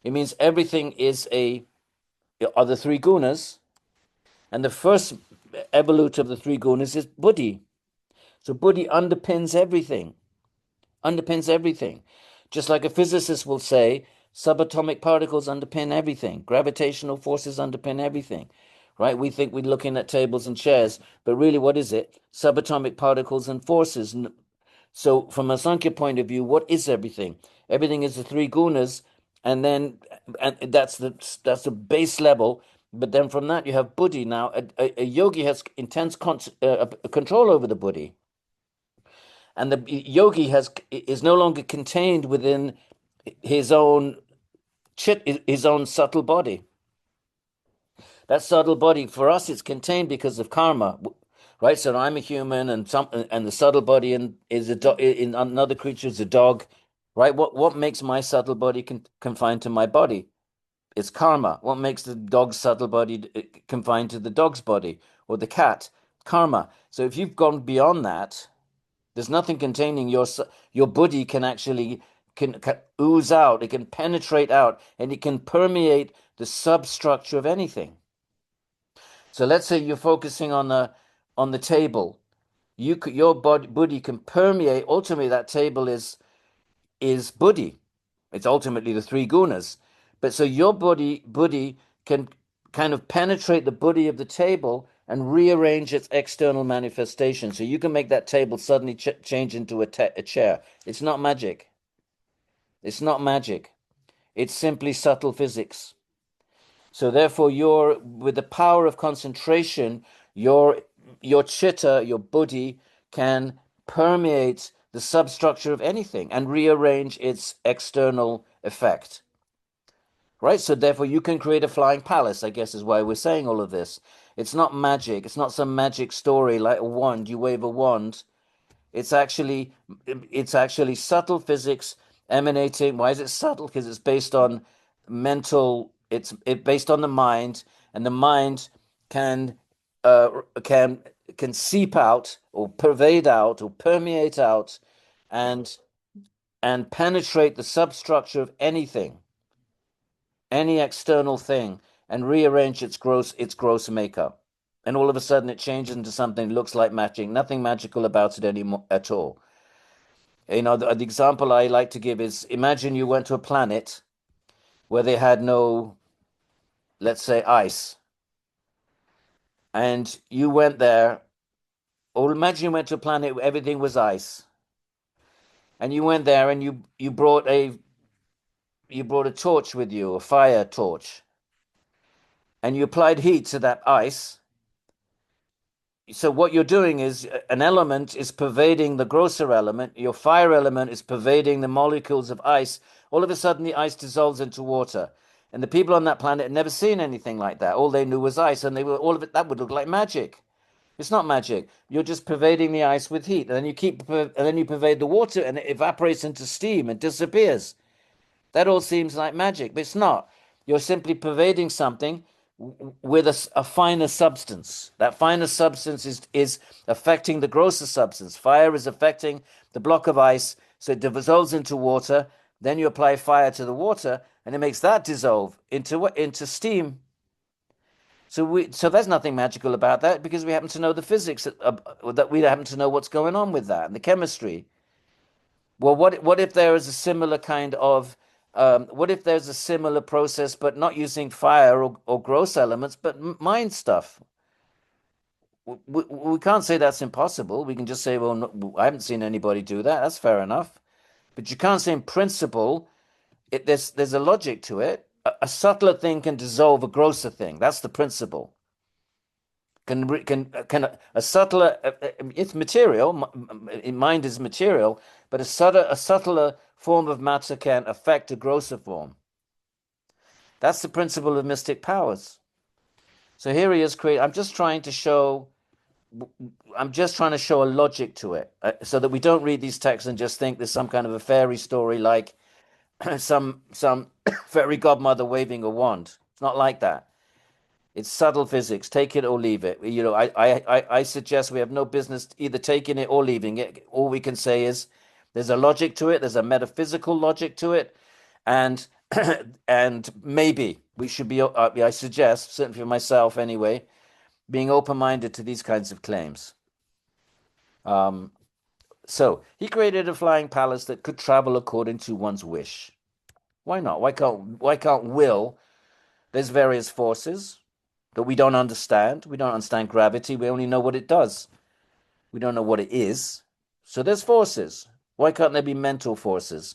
It means everything are the three gunas, and the first evolute of the three gunas is buddhi. So buddhi underpins everything. Just like a physicist will say, subatomic particles underpin everything, gravitational forces underpin everything, right? We think we're looking at tables and chairs, but really what is it? Subatomic particles and forces. So from a Sankhya point of view, what is everything? Everything is the three gunas, and that's the base level. But then from that you have buddhi. Now a yogi has intense control over the buddhi, and the yogi is no longer contained within his own his own subtle body. That subtle body for us it's contained because of karma, right? So I'm a human, and the subtle body in another creature is a dog, right? What makes my subtle body confined to my body? It's karma. What makes the dog's subtle body confined to the dog's body, or the cat? Karma. So if you've gone beyond that, there's nothing containing your buddhi can actually can ooze out. It can penetrate out, and it can permeate the substructure of anything. So let's say you're focusing on the table. Your buddhi can permeate. Ultimately, that table is buddhi. It's ultimately the three gunas. But so your buddhi can kind of penetrate the buddhi of the table and rearrange its external manifestation. So you can make that table suddenly change into a chair. It's not magic. It's not magic. It's simply subtle physics. So therefore, with the power of concentration, your chitta, your buddhi, can permeate the substructure of anything and rearrange its external effect. Right? So therefore, you can create a flying palace, I guess is why we're saying all of this. It's not magic. It's not some magic story like a wand. You wave a wand. It's actually subtle physics emanating. Why is it subtle? Because it's based on mental. It's based on the mind, and the mind can uh, can can seep out or pervade out or permeate out, and penetrate the substructure of anything, any external thing, and rearrange its gross makeup. And all of a sudden, it changes into something that looks like magic. Nothing magical about it anymore at all. The example I like to give is, imagine you went to a planet where they had no, let's say, ice, and you went there, or imagine you went to a planet where everything was ice, and you went there and you brought a torch with you, a fire torch, and you applied heat to that ice, so what you're doing is an element is pervading the grosser element. Your fire element is pervading the molecules of ice. All of a sudden, the ice dissolves into water. And the people on that planet had never seen anything like that. All they knew was ice, and they were all of it. That would look like magic. It's not magic. You're just pervading the ice with heat, and then you pervade the water, and it evaporates into steam and disappears. That all seems like magic, but it's not. You're simply pervading something with a finer substance. That finer substance is affecting the grosser substance. Fire is affecting the block of ice, so it dissolves into water. Then you apply fire to the water, and it makes that dissolve into steam. So there's nothing magical about that because we happen to know the physics that we happen to know what's going on with that and the chemistry. Well, what if there is a similar kind of what if there's a similar process, but not using fire or gross elements, but mind stuff? We can't say that's impossible. We can just say, well, no, I haven't seen anybody do that. That's fair enough. But you can't say in principle, there's a logic to it. A subtler thing can dissolve a grosser thing. That's the principle. Can a subtler, it's material, mind is material, but a subtler form of matter can affect a grosser form. That's the principle of mystic powers. So here he is I'm just trying to show a logic to it, so that we don't read these texts and just think there's some kind of a fairy story like some fairy godmother waving a wand. It's not like that. It's subtle physics. Take it or leave it. I suggest we have no business either taking it or leaving it. All we can say is there's a logic to it. There's a metaphysical logic to it, and and maybe we should be. I suggest, certainly for myself anyway, being open-minded to these kinds of claims. So he created a flying palace that could travel according to one's wish. Why not? Why can't will? There's various forces that we don't understand. We don't understand gravity. We only know what it does. We don't know what it is. So there's forces. Why can't there be mental forces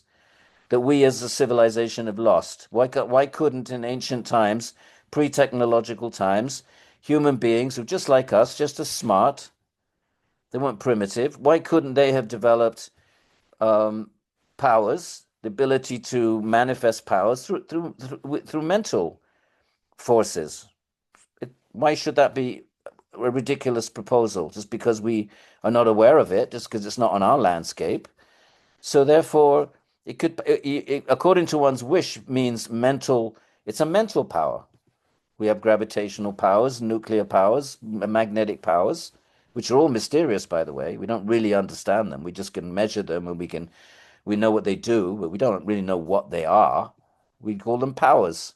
that we as a civilization have lost? Why couldn't in ancient times, pre-technological times, human beings who just like us, just as smart, they weren't primitive, why couldn't they have developed powers, the ability to manifest powers through mental forces? Why should that be a ridiculous proposal just because we are not aware of it, just because it's not on our landscape? So therefore, it could, according to one's wish, means mental. It's a mental power. We have gravitational powers, nuclear powers, magnetic powers, which are all mysterious, by the way. We don't really understand them. We just can measure them, and we know what they do, but we don't really know what they are. We call them powers.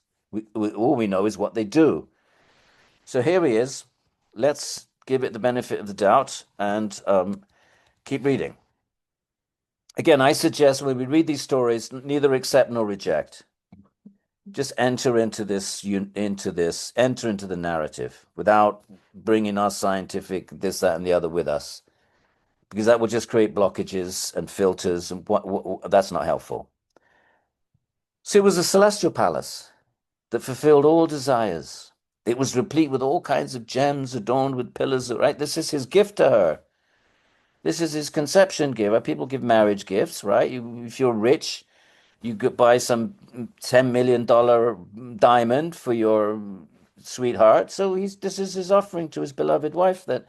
All we know is what they do. So here he is. Let's give it the benefit of the doubt and keep reading. Again, I suggest when we read these stories, neither accept nor reject. Just enter into the narrative without bringing our scientific this, that, and the other with us, because that will just create blockages and filters, and that's not helpful. So it was a celestial palace that fulfilled all desires. It was replete with all kinds of gems, adorned with pillars, right? This is his gift to her. This is his conception gift. People give marriage gifts, right? If you're rich, you could buy some $10 million diamond for your sweetheart. So this is his offering to his beloved wife that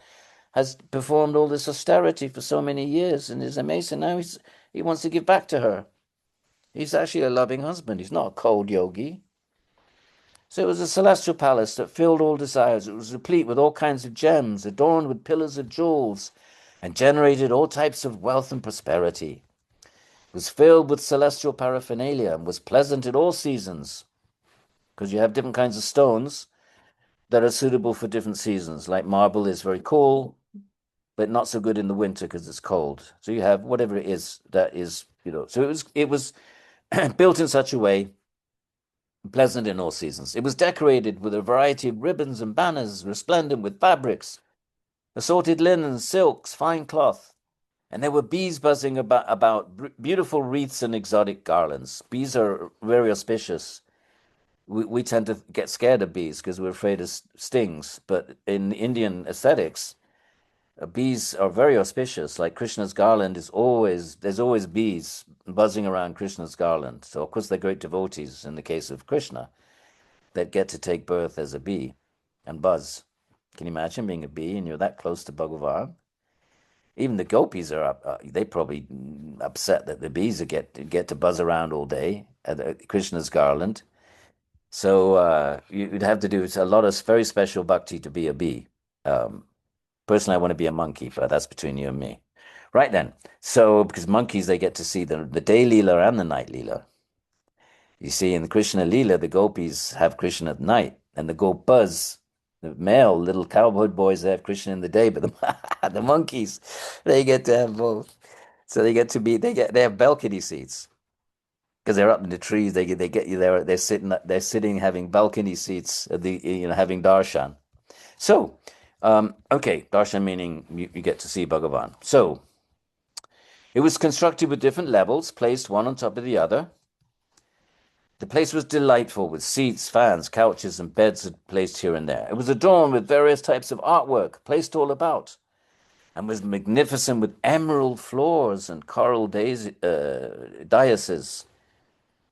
has performed all this austerity for so many years and is amazing. Now he wants to give back to her. He's actually a loving husband. He's not a cold yogi. So it was a celestial palace that filled all desires. It was replete with all kinds of gems, adorned with pillars of jewels, and generated all types of wealth and prosperity. It was filled with celestial paraphernalia and was pleasant in all seasons, because you have different kinds of stones that are suitable for different seasons. Like marble is very cool, but not so good in the winter because it's cold. So you have whatever it is that is, So it was built in such a way, pleasant in all seasons. It was decorated with a variety of ribbons and banners, resplendent with fabrics, assorted linens, silks, fine cloth. And there were bees buzzing about beautiful wreaths and exotic garlands. Bees are very auspicious. we tend to get scared of bees because we're afraid of stings. But in Indian aesthetics, bees are very auspicious. Like Krishna's garland there's always bees buzzing around Krishna's garland. So of course they're great devotees in the case of Krishna that get to take birth as a bee and buzz. Can you imagine being a bee and you're that close to Bhagavan? Even the gopis are they probably upset that the bees get to buzz around all day at Krishna's garland. So you'd have to do a lot of very special bhakti to be a bee. Um, Personally, I want to be a monkey, but that's between you and me. Right then. So because monkeys, they get to see the day leela and the night leela. You see, in the Krishna leela, the gopis have Krishna at night, and the gopas, the male little cowboy boys, they have Krishna in the day, but the monkeys, they get to have both. So they have balcony seats because they're up in the trees. They get you there. They're sitting having balcony seats at having darshan. So, okay, darshan meaning you get to see Bhagavan. So it was constructed with different levels, placed one on top of the other. The place was delightful with seats, fans, couches, and beds placed here and there. It was adorned with various types of artwork placed all about, and was magnificent with emerald floors and coral dioceses.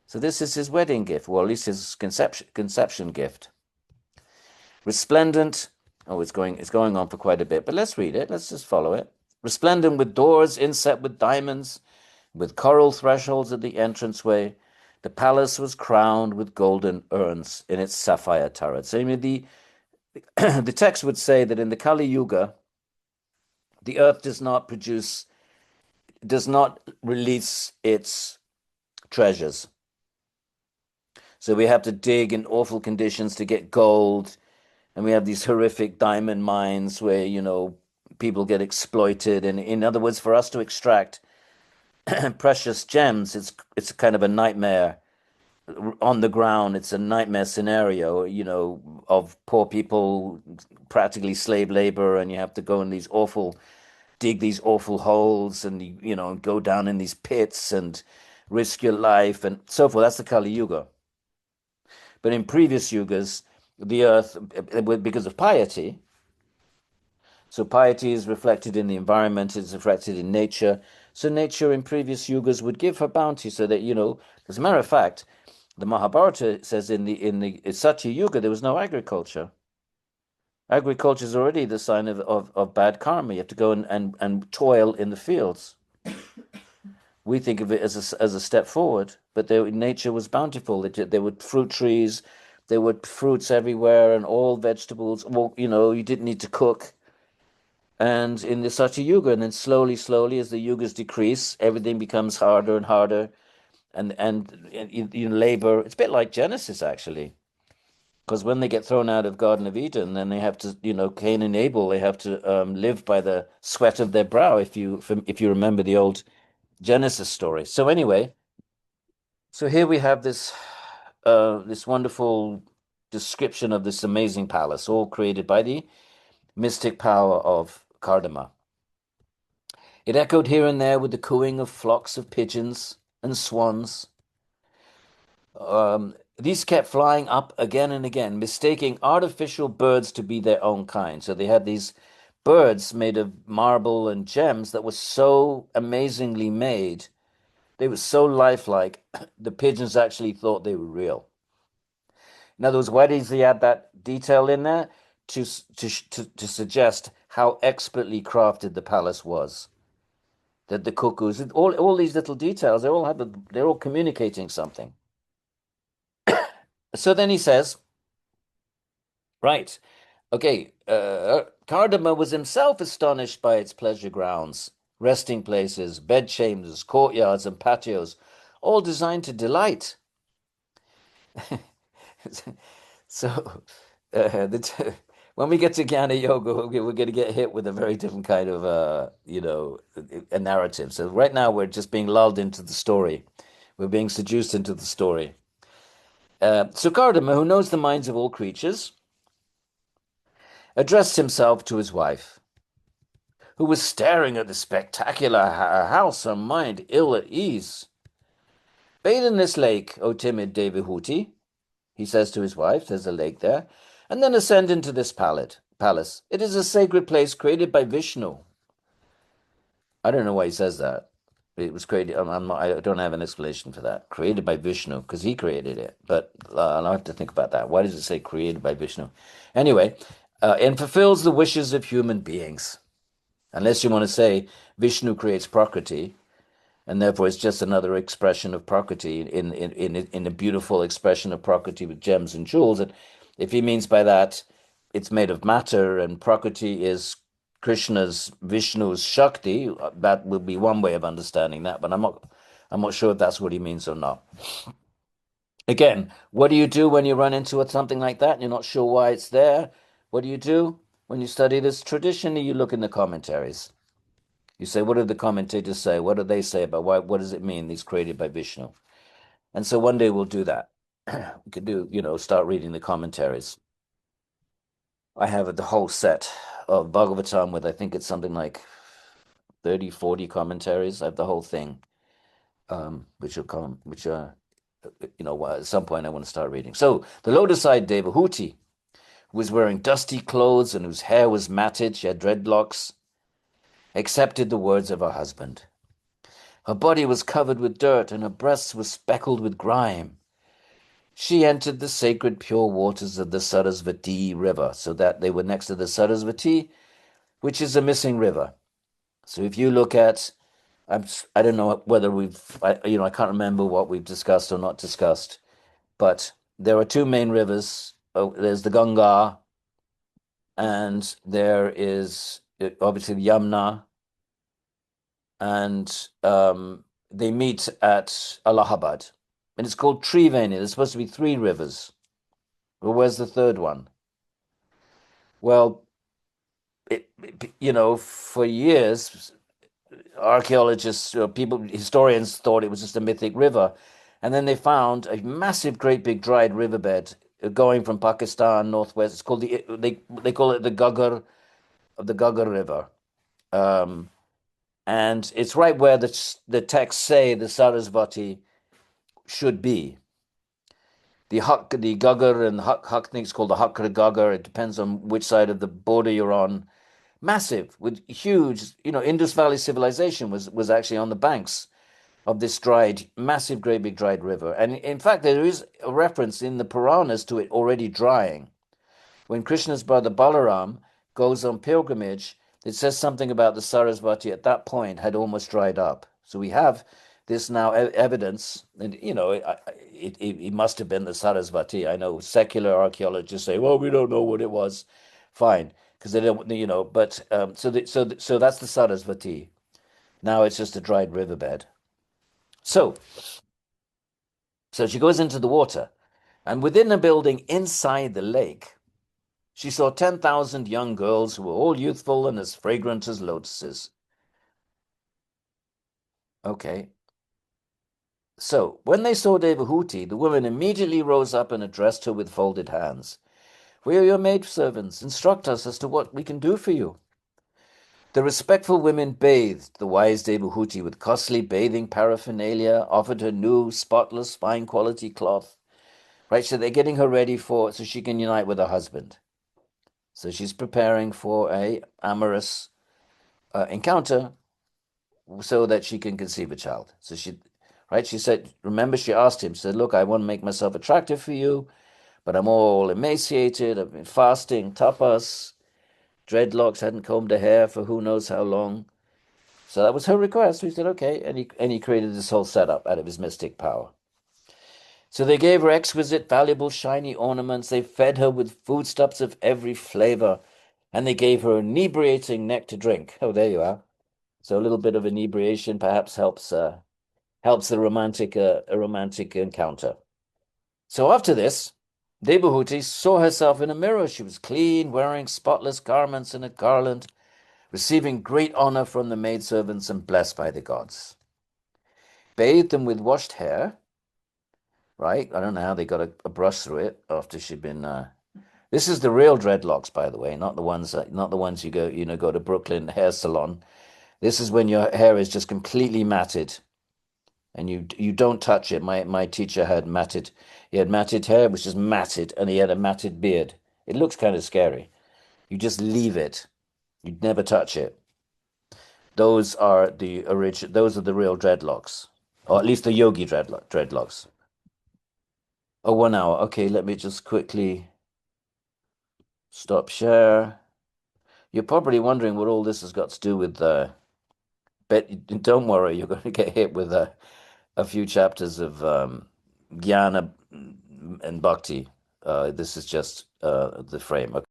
So this is his wedding gift, or at least his conception gift. Resplendent. Oh, it's going on for quite a bit, but let's read it. Let's just follow it. Resplendent with doors inset with diamonds, with coral thresholds at the entranceway. The palace was crowned with golden urns in its sapphire turrets. So, I mean, the text would say that in the Kali Yuga, the earth does not release its treasures. So we have to dig in awful conditions to get gold, and we have these horrific diamond mines where, people get exploited. And in other words, for us to extract precious gems, it's kind of a nightmare on the ground. It's a nightmare scenario, of poor people, practically slave labor, and you have to go in dig these awful holes, and go down in these pits and risk your life and so forth. That's the Kali Yuga. But in previous yugas, the earth, because of piety, so piety is reflected in the environment, it's reflected in nature. So nature in previous yugas would give her bounty so that, as a matter of fact, the Mahabharata says in the Satya Yuga, there was no agriculture. Agriculture is already the sign of bad karma. You have to go and toil in the fields. We think of it as a step forward, but nature was bountiful. There were fruit trees, there were fruits everywhere, and all vegetables. Well, you didn't need to cook. And in the Satya Yuga, and then slowly, as the yugas decrease, everything becomes harder and harder, and labor. It's a bit like Genesis, actually, because when they get thrown out of Garden of Eden, then they have to, Cain and Abel, they have to live by the sweat of their brow. If you remember the old Genesis story. So anyway, so here we have this wonderful description of this amazing palace, all created by the mystic power of Kardama. It echoed here and there with the cooing of flocks of pigeons and swans. These kept flying up again and again, mistaking artificial birds to be their own kind. So they had these birds made of marble and gems that were so amazingly made. They were so lifelike, the pigeons actually thought they were real. In other words, why does he add that detail in there? To suggest how expertly crafted the palace was. That the cuckoos, all these little details, they're all communicating something. So then he says, right, okay, Kardama was himself astonished by its pleasure grounds, resting places, bedchambers, courtyards, and patios, all designed to delight. So, when we get to Jnana Yoga, we're going to get hit with a very different kind of, a narrative. So right now we're just being lulled into the story. We're being seduced into the story. So Kardama, who knows the minds of all creatures, addressed himself to his wife, who was staring at the spectacular house, her mind ill at ease. Bathe in this lake, O timid Devahuti. he says to his wife, there's a lake there, and then ascend into this palace. It is a sacred place created by Vishnu. I don't know why he says that. It was created. I don't have an explanation for that. Created by Vishnu, because he created it. But I'll have to think about that. Why does it say created by Vishnu? Anyway, and fulfills the wishes of human beings. Unless you want to say Vishnu creates Prakriti, and therefore it's just another expression of Prakriti in a beautiful expression of Prakriti with gems and jewels. And if he means by that, it's made of matter, and Prakriti is Vishnu's Shakti, that would be one way of understanding that, but I'm not sure if that's what he means or not. Again, what do you do when you run into something like that and you're not sure why it's there? What do you do when you study this? Traditionally, you look in the commentaries. You say, what do the commentators say? What do they say about what does it mean, these created by Vishnu? And so one day we'll do that. We could do, start reading the commentaries. I have the whole set of Bhagavatam with, I think it's something like 30, 40 commentaries. I have the whole thing, which at some point I want to start reading. So the lotus-eyed Devahuti, who was wearing dusty clothes and whose hair was matted, she had dreadlocks, accepted the words of her husband. Her body was covered with dirt and her breasts were speckled with grime. She entered the sacred pure waters of the Sarasvati river, so that they were next to the Sarasvati, which is a missing river. So if you look at, I don't know whether I can't remember what we've discussed or not discussed, but there are two main rivers. There's the Ganga, and there is obviously the Yamuna, and they meet at Allahabad. And it's called Triveni. There's supposed to be three rivers. Well, where's the third one? Well, for years, archaeologists, historians thought it was just a mythic river. And then they found a massive, great big dried riverbed going from Pakistan northwest. It's called they call it the Ghaggar River. And it's right where the texts say the Sarasvati should be. The Ghaggar and Hak thing is called the Hakra Ghaggar. It depends on which side of the border you're on. Massive, with huge, Indus Valley civilization was actually on the banks of this massive, great big dried river. And in fact, there is a reference in the Puranas to it already drying. When Krishna's brother Balaram goes on pilgrimage, it says something about the Sarasvati at that point had almost dried up. So we have this now evidence, and it must have been the Sarasvati. I know secular archaeologists say, well, we don't know what it was. Fine, because they don't, but so that's the Sarasvati. Now it's just a dried riverbed. So she goes into the water, and within a building inside the lake, she saw 10,000 young girls who were all youthful and as fragrant as lotuses. Okay. So when they saw Devahuti, the women immediately rose up and addressed her with folded hands. We are your maidservants. Instruct us as to what we can do for you. The respectful women bathed the wise Devahuti with costly bathing paraphernalia, offered her new, spotless, fine quality cloth. Right, so they're getting her ready so she can unite with her husband. So she's preparing for a amorous encounter so that she can conceive a child. So she said, remember, she asked him, she said, look, I want to make myself attractive for you, but I'm all emaciated. I've been fasting, tapas, dreadlocks, hadn't combed her hair for who knows how long. So that was her request. We said, okay. And he created this whole setup out of his mystic power. So they gave her exquisite, valuable, shiny ornaments. They fed her with foodstuffs of every flavor, and they gave her inebriating nectar to drink. Oh, there you are. So a little bit of inebriation perhaps helps a romantic encounter. So after this, Devahuti saw herself in a mirror. She was clean, wearing spotless garments and a garland, receiving great honor from the maidservants and blessed by the gods. Bathed them with washed hair. Right? I don't know how they got a brush through it after she'd been. This is the real dreadlocks, by the way, not the ones you go to Brooklyn hair salon. This is when your hair is just completely matted. and you don't touch it. My teacher had matted, he had matted hair, which is matted, and he had a matted beard. It looks kind of scary. You just leave it. You'd never touch it. Those are the origin. Those are the real dreadlocks, or at least the yogi dreadlocks. Oh, 1 hour. Okay, let me just quickly stop share. You're probably wondering what all this has got to do with but don't worry, you're going to get hit with a few chapters of Jnana and Bhakti. This is just the frame. Okay,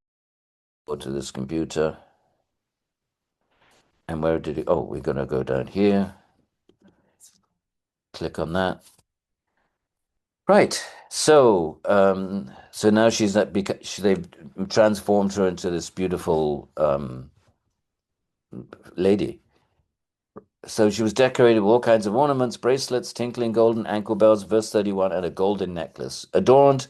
go to this computer. And where did it? Oh, we're going to go down here. Click on that. Right. So now she's not because they've transformed her into this beautiful lady. So she was decorated with all kinds of ornaments, bracelets, tinkling golden ankle bells, verse 31, and a golden necklace, adorned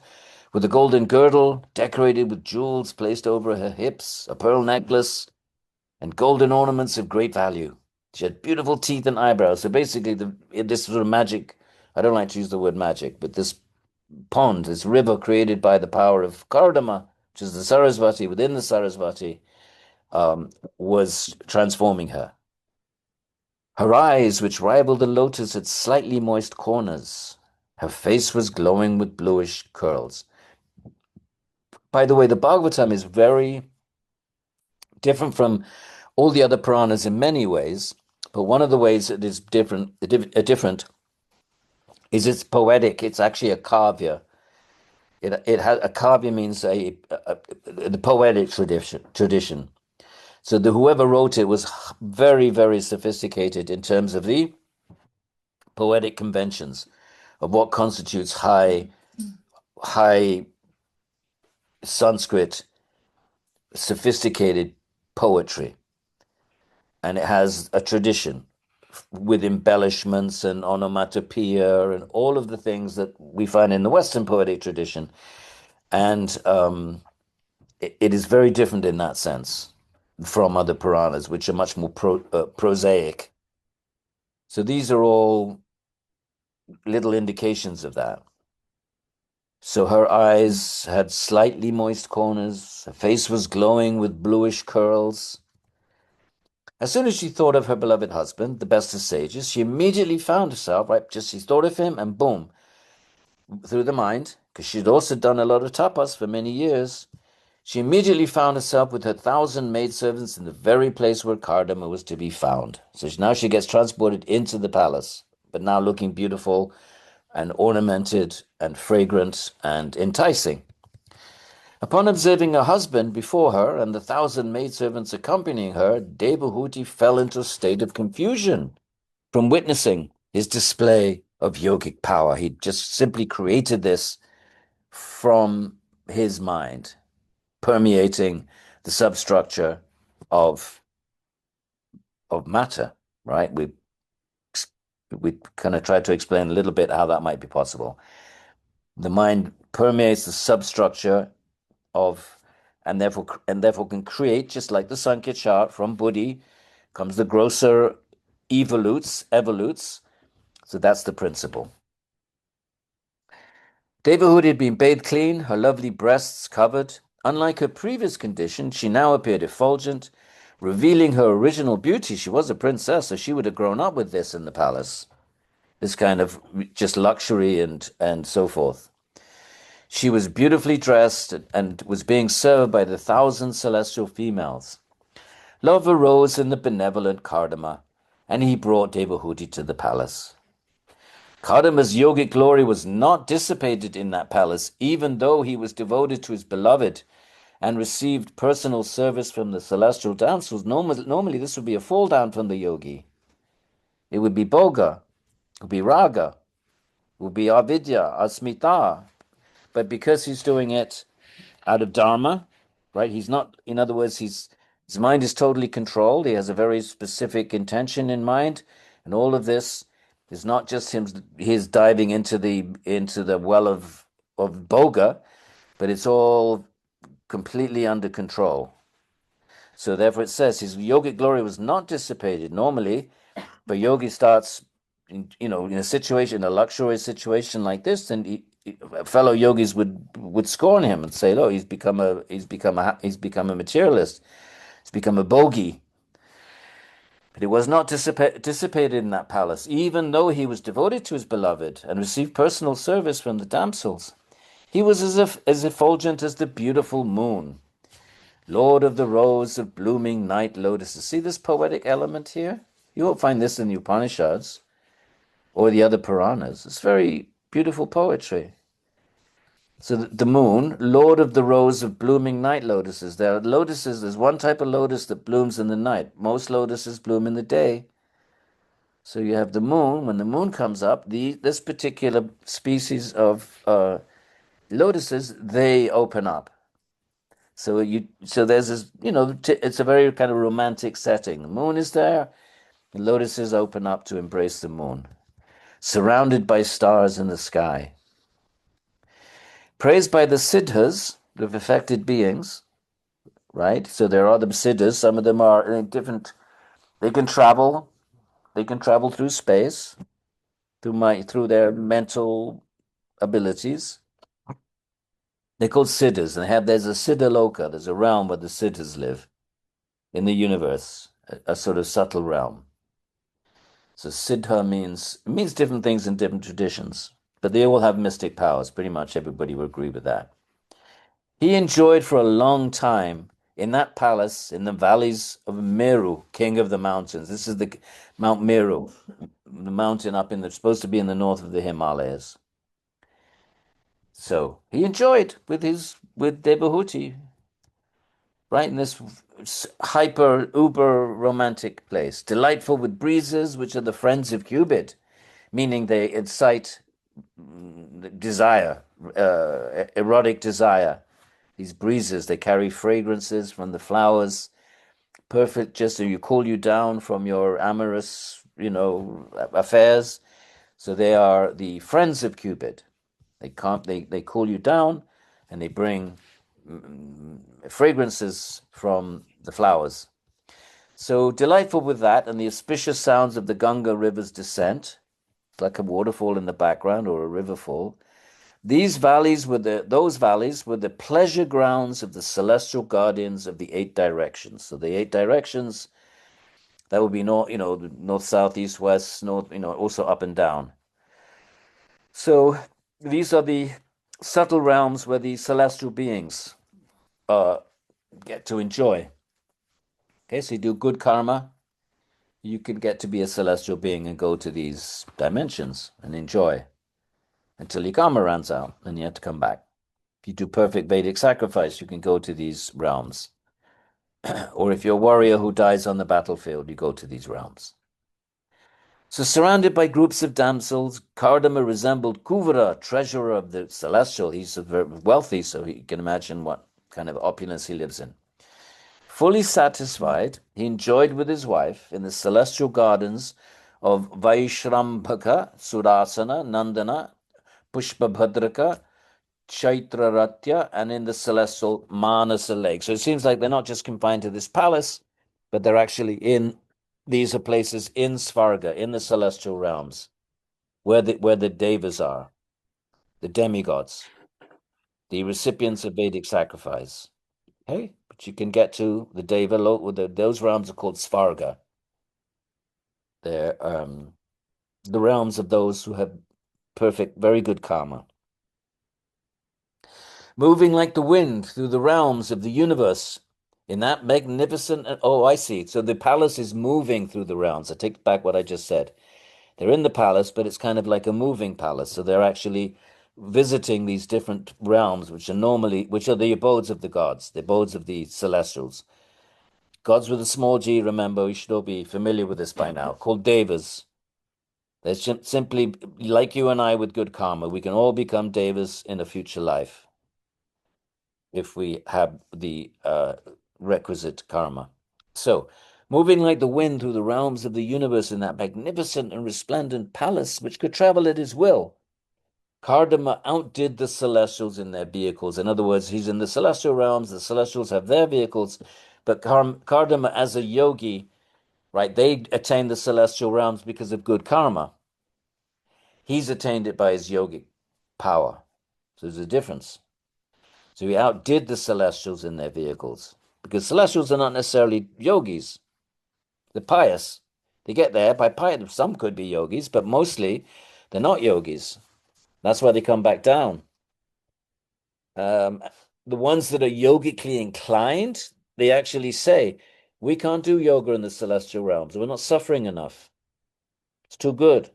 with a golden girdle, decorated with jewels placed over her hips, a pearl necklace, and golden ornaments of great value. She had beautiful teeth and eyebrows. So basically, this sort of magic, I don't like to use the word magic, but this pond, this river created by the power of Kardama, which is the Sarasvati within the Sarasvati, was transforming her. Her eyes, which rivaled the lotus, had slightly moist corners. Her face was glowing with bluish curls. By the way, the Bhagavatam is very different from all the other Puranas in many ways, but one of the ways it is different is it's poetic. It's actually a kavya. It has a kavya means the poetic tradition. So whoever wrote it was very, very sophisticated in terms of the poetic conventions of what constitutes high Sanskrit sophisticated poetry. And it has a tradition with embellishments and onomatopoeia and all of the things that we find in the Western poetic tradition. And it is very different in that sense from other Puranas, which are much more prosaic. So these are all little indications of that. So her eyes had slightly moist corners, her face was glowing with bluish curls. As soon as she thought of her beloved husband, the best of sages, she immediately found herself, right, just she thought of him and boom, through the mind, because she'd also done a lot of tapas for many years, she immediately found herself with her 1,000 maidservants in the very place where Kardama was to be found. So now she gets transported into the palace, but now looking beautiful and ornamented and fragrant and enticing. Upon observing her husband before her and the 1,000 maidservants accompanying her, Devahuti fell into a state of confusion from witnessing his display of yogic power. He just simply created this from his mind, permeating the substructure of matter, right? We kind of tried to explain a little bit how that might be possible. The mind permeates the substructure of, and therefore can create, just like the Sankhya chart from Buddhi comes the grosser evolutes. So that's the principle. Devahuti had been bathed clean, her lovely breasts covered. Unlike her previous condition, she now appeared effulgent, revealing her original beauty. She was a princess, so she would have grown up with this in the palace, this kind of just luxury and so forth. She was beautifully dressed and was being served by the 1,000 celestial females. Love arose in the benevolent Kardama, and he brought Devahuti to the palace. Kardama's yogic glory was not dissipated in that palace, even though he was devoted to his beloved and received personal service from the celestial dancers. Normally this would be a fall down from the yogi. It would be bhoga, it would be raga, it would be avidya, asmita. But because he's doing it out of dharma, right? He's not, in other words, his mind is totally controlled. He has a very specific intention in mind, and all of this is not just his diving into the well of boga, but it's all completely under control. So therefore it says his yogic glory was not dissipated. Normally, the yogi starts in a situation, a luxurious situation like this, then fellow yogis would scorn him and say, "Oh, he's become a materialist. He's become a bogey." But he was not dissipated in that palace, even though he was devoted to his beloved and received personal service from the damsels. He was as effulgent as the beautiful moon, Lord of the rows of blooming night lotuses. See this poetic element here? You won't find this in the Upanishads or the other Puranas. It's very beautiful poetry. So the moon, Lord of the rows of blooming night lotuses. There's one type of lotus that blooms in the night. Most lotuses bloom in the day. So you have the moon. When the moon comes up, this particular species of lotuses, they open up. So there's this, it's a very kind of romantic setting. The moon is there, the lotuses open up to embrace the moon, surrounded by stars in the sky. Praised by the siddhas, the perfected beings, right? So there are the siddhas. Some of them are different. They can travel. They can travel through space, through their mental abilities. They're called siddhas, and there's a siddha loka. There's a realm where the siddhas live in the universe, a sort of subtle realm. So siddha means different things in different traditions, but they all have mystic powers. Pretty much everybody will agree with that. He enjoyed for a long time in that palace in the valleys of Meru, king of the mountains. This is the Mount Meru, the mountain supposed to be in the north of the Himalayas. So he enjoyed with Devahuti, right in this hyper uber romantic place, delightful with breezes, which are the friends of Cupid, meaning they incite desire, erotic desire. These breezes, they carry fragrances from the flowers, perfect just so cool you down from your amorous, affairs. So they are the friends of Cupid. They cool you down, and they bring fragrances from the flowers. So delightful with that, and the auspicious sounds of the Ganga River's descent, like a waterfall in the background or a river fall. Those valleys were the pleasure grounds of the celestial guardians of the 8 directions. So the 8 directions, that would be north, south, east, west, north, also up and down. So these are the subtle realms where the celestial beings get to enjoy. Okay, so you do good karma, you can get to be a celestial being and go to these dimensions and enjoy until your karma runs out, and you have to come back. If you do perfect Vedic sacrifice, you can go to these realms. Or if you're a warrior who dies on the battlefield, you go to these realms. So surrounded by groups of damsels, Kardama resembled Kuvara, treasurer of the celestial. He's very wealthy, so you can imagine what kind of opulence he lives in. Fully satisfied, he enjoyed with his wife in the celestial gardens of Vaiṣṇava, Surasana, Nandana, Pushpabhadraka, Chaitraratya, and in the celestial Manasa lake. So it seems like they're not just confined to this palace, but they're actually these are places in Svarga, in the celestial realms, where the devas are, the demigods, the recipients of Vedic sacrifice. Okay, but you can get to the deva, those realms are called Svarga. They're the realms of those who have perfect, very good karma. Moving like the wind through the realms of the universe in that magnificent, oh, I see. So the palace is moving through the realms. I take back what I just said. They're in the palace, but it's kind of like a moving palace. So they're actually visiting these different realms, which are the abodes of the gods, the abodes of the celestials. Gods with a small g, remember, we should all be familiar with this by now, called devas. They're simply like you and I with good karma. We can all become devas in a future life if we have the requisite karma. So, moving like the wind through the realms of the universe in that magnificent and resplendent palace, which could travel at his will, Kardama outdid the celestials in their vehicles. In other words, he's in the celestial realms, the celestials have their vehicles, but Kardama as a yogi, right, they attain the celestial realms because of good karma. He's attained it by his yogic power. So there's a difference. So he outdid the celestials in their vehicles, because celestials are not necessarily yogis. They're pious. They get there by piety. Some could be yogis, but mostly they're not yogis. That's why they come back down. Um, the ones that are yogically inclined, they actually say, we can't do yoga in the celestial realms. We're not suffering enough. It's too good.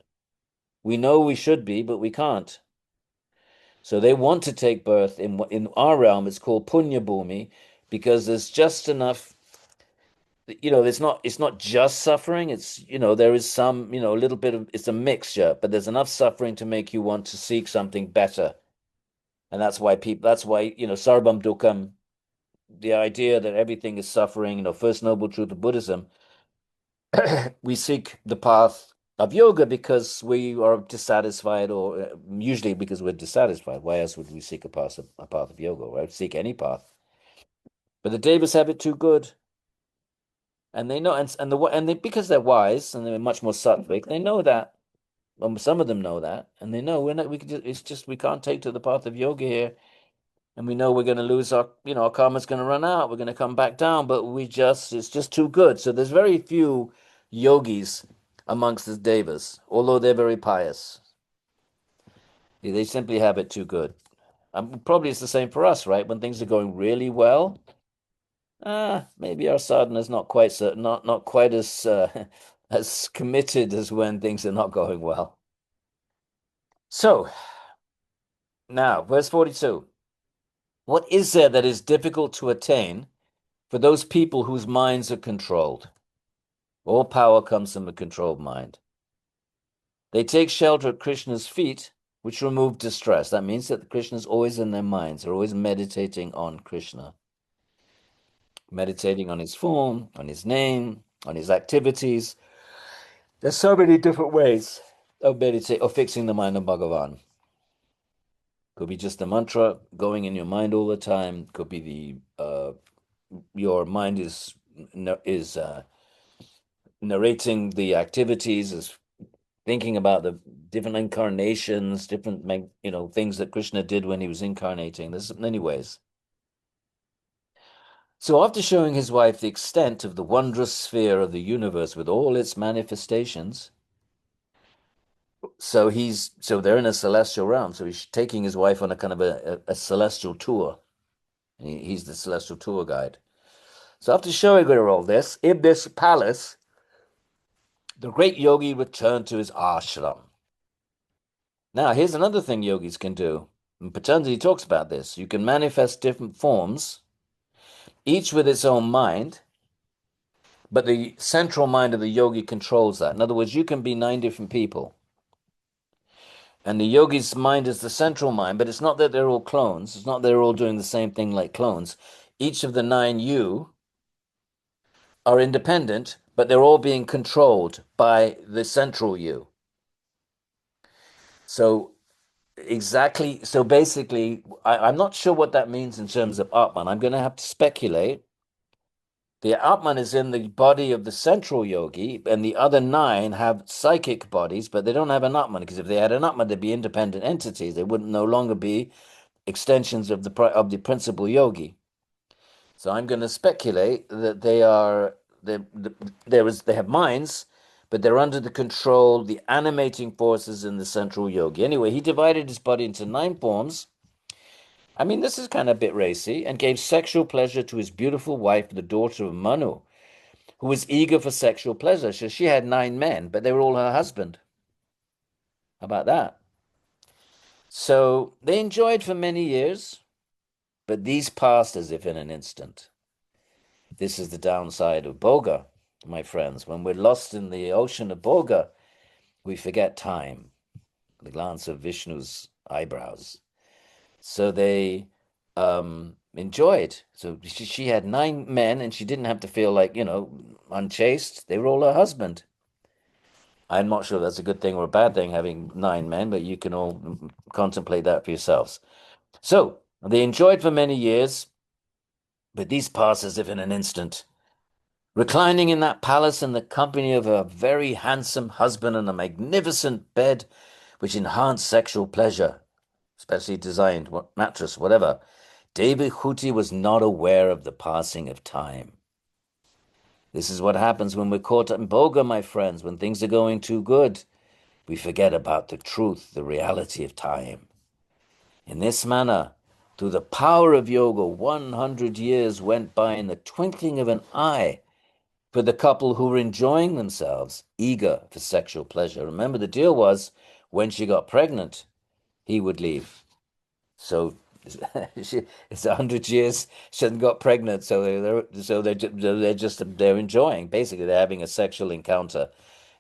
We know we should be, but we can't. So they want to take birth in our realm. It's called Punya Bhumi, because there's just enough. It's not just suffering. It's there is some a little bit of it's a mixture, but there's enough suffering to make you want to seek something better. And that's why Sarvam Dukkam, the idea that everything is suffering, first noble truth of Buddhism, we seek the path of yoga because we are dissatisfied, or usually because we're dissatisfied. Why else would we seek a path of yoga, right? Seek any path. But the Devas have it too good. And they know, and they, because they're wise and they're much more sattvic, they know that. Some of them know that, and they know we're not. We can just, it's just we can't take to the path of yoga here, and we know we're going to lose our karma's going to run out. We're going to come back down, but it's just too good. So there's very few yogis amongst the devas, although they're very pious. They simply have it too good. Probably it's the same for us, right? When things are going really well, maybe our sadhana is not quite so, not quite as as committed as when things are not going well. So now, verse 42. What is there that is difficult to attain for those people whose minds are controlled? All power comes from a controlled mind. They take shelter at Krishna's feet, which remove distress. That means that Krishna is always in their minds. They're always meditating on Krishna, meditating on his form, on his name, on his activities. There's so many different ways of meditating, of fixing the mind on Bhagavan. Could be just the mantra going in your mind all the time. Could be your mind is narrating the activities, is thinking about the different incarnations, different things that Krishna did when he was incarnating. There's many ways. So after showing his wife the extent of the wondrous sphere of the universe with all its manifestations, so they're in a celestial realm. So he's taking his wife on a kind of a celestial tour. He's the celestial tour guide. So after showing her all this, in this palace, the great yogi returned to his ashram. Now, here's another thing yogis can do. And Patanjali talks about this. You can manifest different forms, each with its own mind, but the central mind of the yogi controls that. In other words, you can be 9 different people. And the yogi's mind is the central mind, but it's not that they're all clones. It's not that they're all doing the same thing like clones. Each of the 9 you are independent, but they're all being controlled by the central you. So basically, I'm not sure what that means in terms of Atman. I'm going to have to speculate. The Atman is in the body of the central yogi, and the other 9 have psychic bodies, but they don't have an Atman, because if they had an Atman, they'd be independent entities. They wouldn't no longer be extensions of the principal yogi. So I'm going to speculate that they have minds, but they're under the control, the animating forces in the central yogi. Anyway, he divided his body into 9 forms. I mean, this is kind of a bit racy, and gave sexual pleasure to his beautiful wife, the daughter of Manu, who was eager for sexual pleasure. So she had 9 men, but they were all her husband. How about that? So they enjoyed for many years, but these passed as if in an instant. This is the downside of Bhoga, my friends. When we're lost in the ocean of Bhoga, we forget time, the glance of Vishnu's eyebrows. So they enjoyed. So she had 9 men, and she didn't have to feel like, unchaste. They were all her husband. I'm not sure that's a good thing or a bad thing, having 9 men, but you can all contemplate that for yourselves. So they enjoyed for many years, but these passed as if in an instant. Reclining in that palace in the company of a very handsome husband on a magnificent bed, which enhance sexual pleasure, especially designed mattress, whatever. Devahuti was not aware of the passing of time. This is what happens when we're caught up in bhoga, my friends, when things are going too good. We forget about the truth, the reality of time. In this manner, through the power of yoga, 100 years went by in the twinkling of an eye for the couple who were enjoying themselves, eager for sexual pleasure. Remember, the deal was when she got pregnant, he would leave. So it's 100 years she hasn't got pregnant, so they're enjoying. Basically, they're having a sexual encounter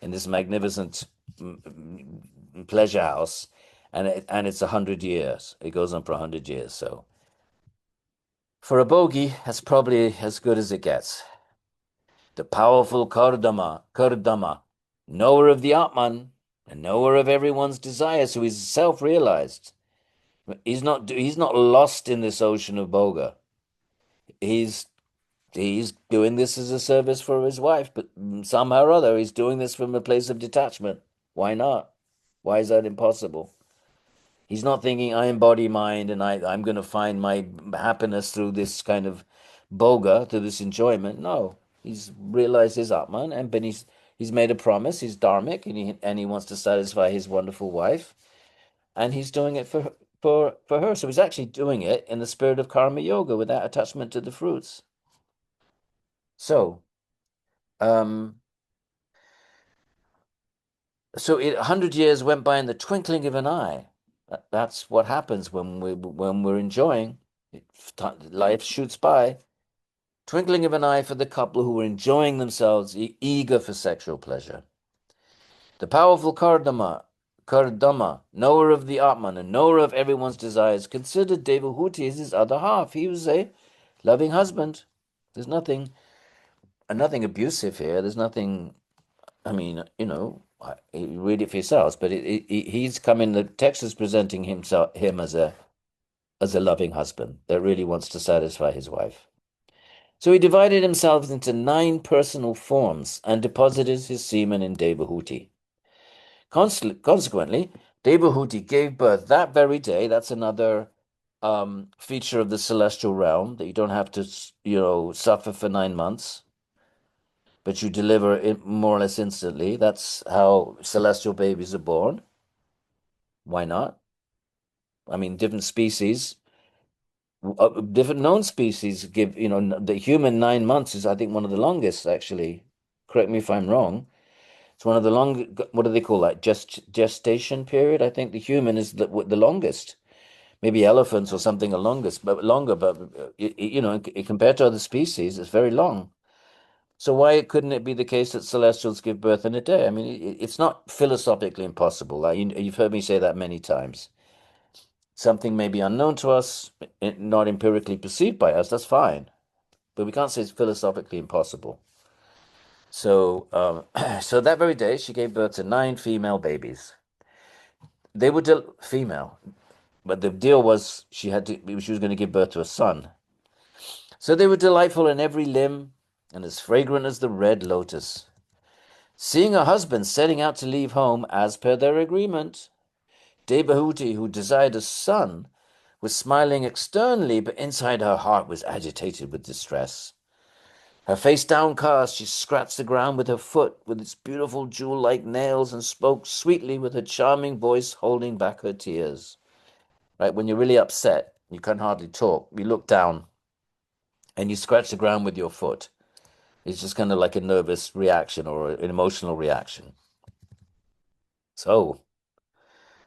in this magnificent pleasure house, and it's 100 years. It goes on for 100 years. So for a bogey, that's probably as good as it gets. The powerful Kardama, knower of the Atman, and knower of everyone's desire, so he's self-realized. He's not lost in this ocean of boga. He's he's doing this as a service for his wife, but somehow or other he's doing this from a place of detachment. Why not? Why is that impossible? He's not thinking I embody mind and I'm going to find my happiness through this kind of boga, through this enjoyment. No, he's realized his Atman, and but he's made a promise. He's dharmic, and he wants to satisfy his wonderful wife, and he's doing it for her. So he's actually doing it in the spirit of karma yoga without attachment to the fruits. So, um, so 100 years went by in the twinkling of an eye. That's what happens when we're enjoying. Life shoots by. Twinkling of an eye for the couple who were enjoying themselves, eager for sexual pleasure. The powerful Kardama, knower of the Atman and knower of everyone's desires, considered Devahuti as his other half. He was a loving husband. There's nothing abusive here. There's nothing. I mean, you read it for yourselves. But he's coming. The text is presenting him as a loving husband that really wants to satisfy his wife. So he divided himself into 9 personal forms and deposited his semen in Devahuti. Consequently, Devahuti gave birth that very day. That's another feature of the celestial realm, that you don't have to, suffer for 9 months, but you deliver it more or less instantly. That's how celestial babies are born. Why not? I mean, different species, different known species give, the human 9 months is, I think, one of the longest, actually. Correct me if I'm wrong. It's one of the long, what do they call that? Gestation period. I think the human is the longest. Maybe elephants or something are longest, but longer. But compared to other species, it's very long. So why couldn't it be the case that celestials give birth in a day? I mean, it's not philosophically impossible. You've heard me say that many times. Something may be unknown to us, not empirically perceived by us. That's fine, but we can't say it's philosophically impossible. So, so that very day, she gave birth to 9 female babies. They were female, but the deal was she was going to give birth to a son. So they were delightful in every limb and as fragrant as the red lotus. Seeing her husband setting out to leave home as per their agreement, Devahuti, who desired a son, was smiling externally, but inside her heart was agitated with distress. Her face downcast, she scratched the ground with her foot with its beautiful jewel-like nails and spoke sweetly with her charming voice, holding back her tears. Right, when you're really upset, you can hardly talk. You look down and you scratch the ground with your foot. It's just kind of like a nervous reaction or an emotional reaction. So,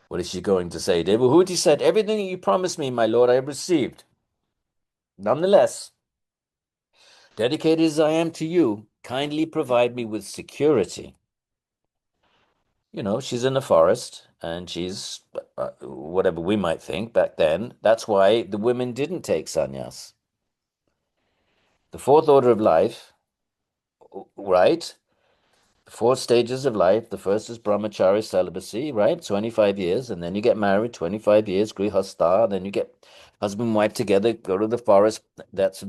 what is she going to say? Devahuti said, "Everything you promised me, my lord, I have received. Nonetheless, dedicated as I am to you, kindly provide me with security." She's in the forest and she's whatever we might think back then. That's why the women didn't take sannyas. The 4th order of life, right? The 4 stages of life. The first is brahmachari, celibacy, right? 25 years, and then you get married, 25 years, grihastha, then you get husband and wife together, go to the forest. That's a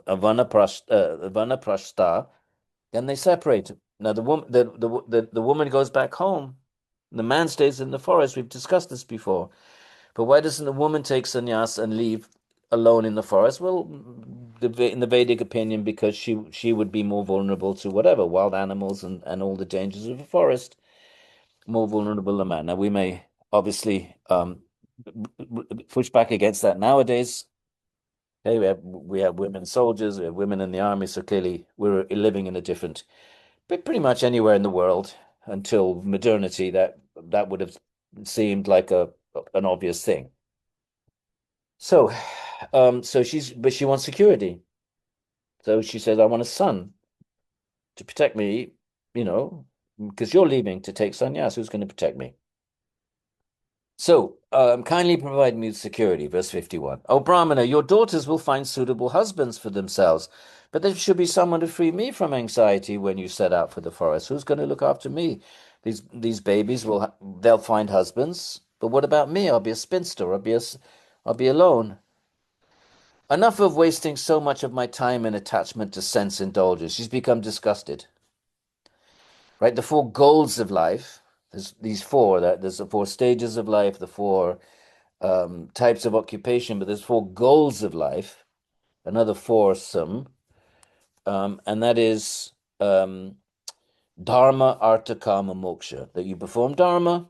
vanaprastha. Then they separate. Now the woman goes back home. The man stays in the forest. We've discussed this before. But why doesn't the woman take sannyas and leave alone in the forest? Well, in the Vedic opinion, because she would be more vulnerable to whatever, wild animals and all the dangers of the forest, more vulnerable than man. Now, we may obviously push back against that nowadays. Hey, we have women soldiers, we have women in the army, so clearly we're living in a different, but pretty much anywhere in the world until modernity, that would have seemed like an obvious thing. So, but she wants security. So she says, I want a son to protect me, because you're leaving to take sannyas. Who's going to protect me? So, kindly provide me with security, verse 51. O Brahmana, your daughters will find suitable husbands for themselves, but there should be someone to free me from anxiety when you set out for the forest. Who's going to look after me? These babies they'll find husbands, but what about me? I'll be a spinster. I'll be alone. Enough of wasting so much of my time in attachment to sense indulgence. She's become disgusted. Right? The four goals of life, there's the four stages of life, the four types of occupation, but there's four goals of life, another foursome, and that is dharma, artha, kama, moksha. That you perform dharma,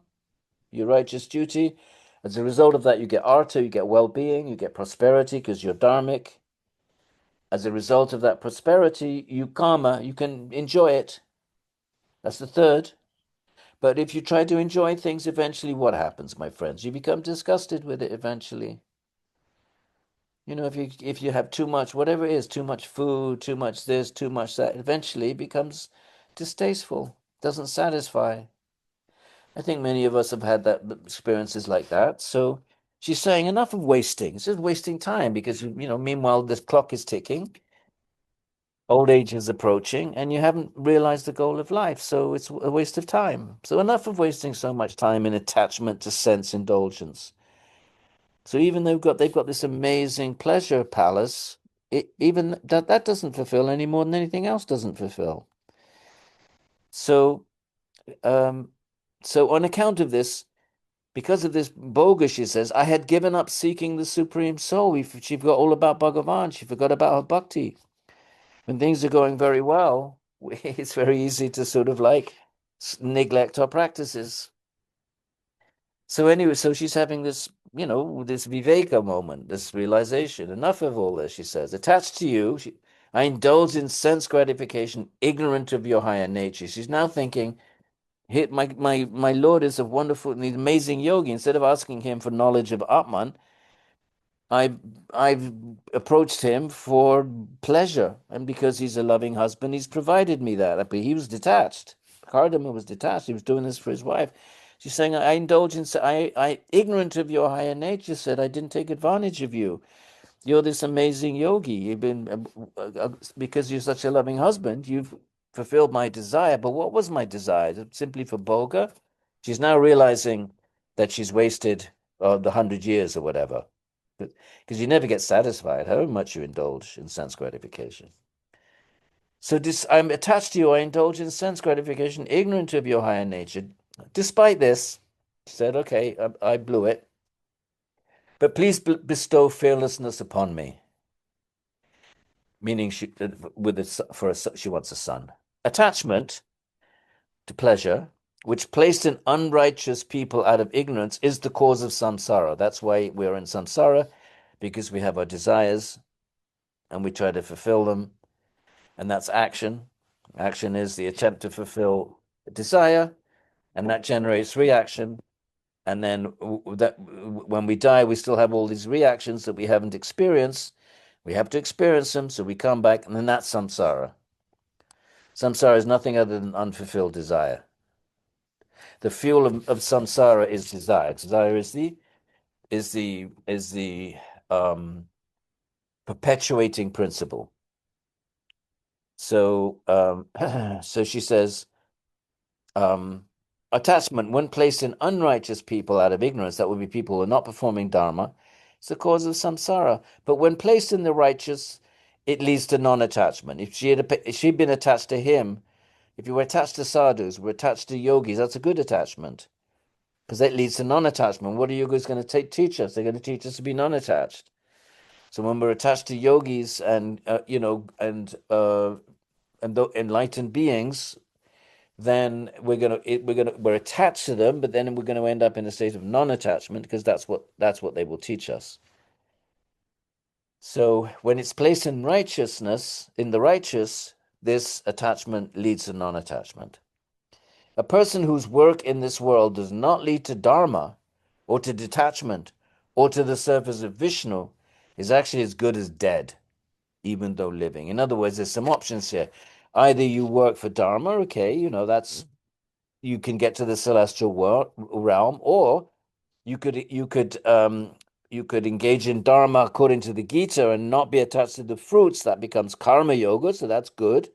your righteous duty. As a result of that, you get artha, you get well-being, you get prosperity because you're dharmic. As a result of that prosperity, you can enjoy it. That's the third. But if you try to enjoy things, eventually what happens, my friends? You become disgusted with it eventually. If you have too much, whatever it is, too much food, too much this, too much that, eventually it becomes distasteful, doesn't satisfy. I think many of us have had that experiences like that. So she's saying enough of wasting. It's just wasting time because, meanwhile, this clock is ticking. Old age is approaching and you haven't realized the goal of life. So it's a waste of time. So enough of wasting so much time in attachment to sense indulgence. So even though they've got this amazing pleasure palace, even that doesn't fulfill any more than anything else doesn't fulfill. So, so on account of this, because of this bogus, she says, I had given up seeking the Supreme Soul. She forgot all about Bhagavan. She forgot about her bhakti. When things are going very well, it's very easy to sort of like neglect our practices. So anyway, so she's having this, this viveka moment, this realization. Enough of all this, she says. Attached to you, I indulge in sense gratification, ignorant of your higher nature. She's now thinking, my Lord is a wonderful and amazing yogi. Instead of asking him for knowledge of Atman, I've approached him for pleasure, and because he's a loving husband, he's provided me that. But he was detached. Kardama was detached. He was doing this for his wife. She's saying, I indulge in, I ignorant of your higher nature, said I didn't take advantage of you. You're this amazing yogi. You've been, because you're such a loving husband, you've fulfilled my desire. But what was my desire? Simply for bhoga? She's now realizing that she's wasted the 100 years or whatever. Because you never get satisfied, however much you indulge in sense gratification. So I'm attached to you, I indulge in sense gratification, ignorant of your higher nature. Despite this, she said, okay, I blew it, but please bestow fearlessness upon me. Meaning she wants a son. Attachment to pleasure, which placed in unrighteous people out of ignorance, is the cause of samsara. That's why we're in samsara, because we have our desires and we try to fulfill them. And that's action. Action is the attempt to fulfill desire, and that generates reaction. And then when we die, we still have all these reactions that we haven't experienced. We have to experience them, so we come back, and then that's samsara. Samsara is nothing other than unfulfilled desire. The fuel of samsara is desire. Desire is the perpetuating principle. So so she says, attachment, when placed in unrighteous people out of ignorance, that would be people who are not performing dharma, it's the cause of samsara. But when placed in the righteous, it leads to non-attachment. If she'd been attached to him, if you were attached to sadhus, were attached to yogis, that's a good attachment. because that leads to non-attachment. What are yogis going to teach us? They're going to teach us to be non-attached. So when we're attached to yogis and enlightened beings, then we're attached to them, but then we're going to end up in a state of non-attachment because that's what they will teach us. So when it's placed in righteousness, in the righteous, this attachment leads to non-attachment. A person whose work in this world does not lead to dharma, or to detachment, or to the service of Vishnu, is actually as good as dead, even though living. In other words, there's some options here. Either you work for dharma, okay, that's you can get to the celestial realm, or you could engage in dharma according to the Gita and not be attached to the fruits. That becomes karma yoga, so that's good.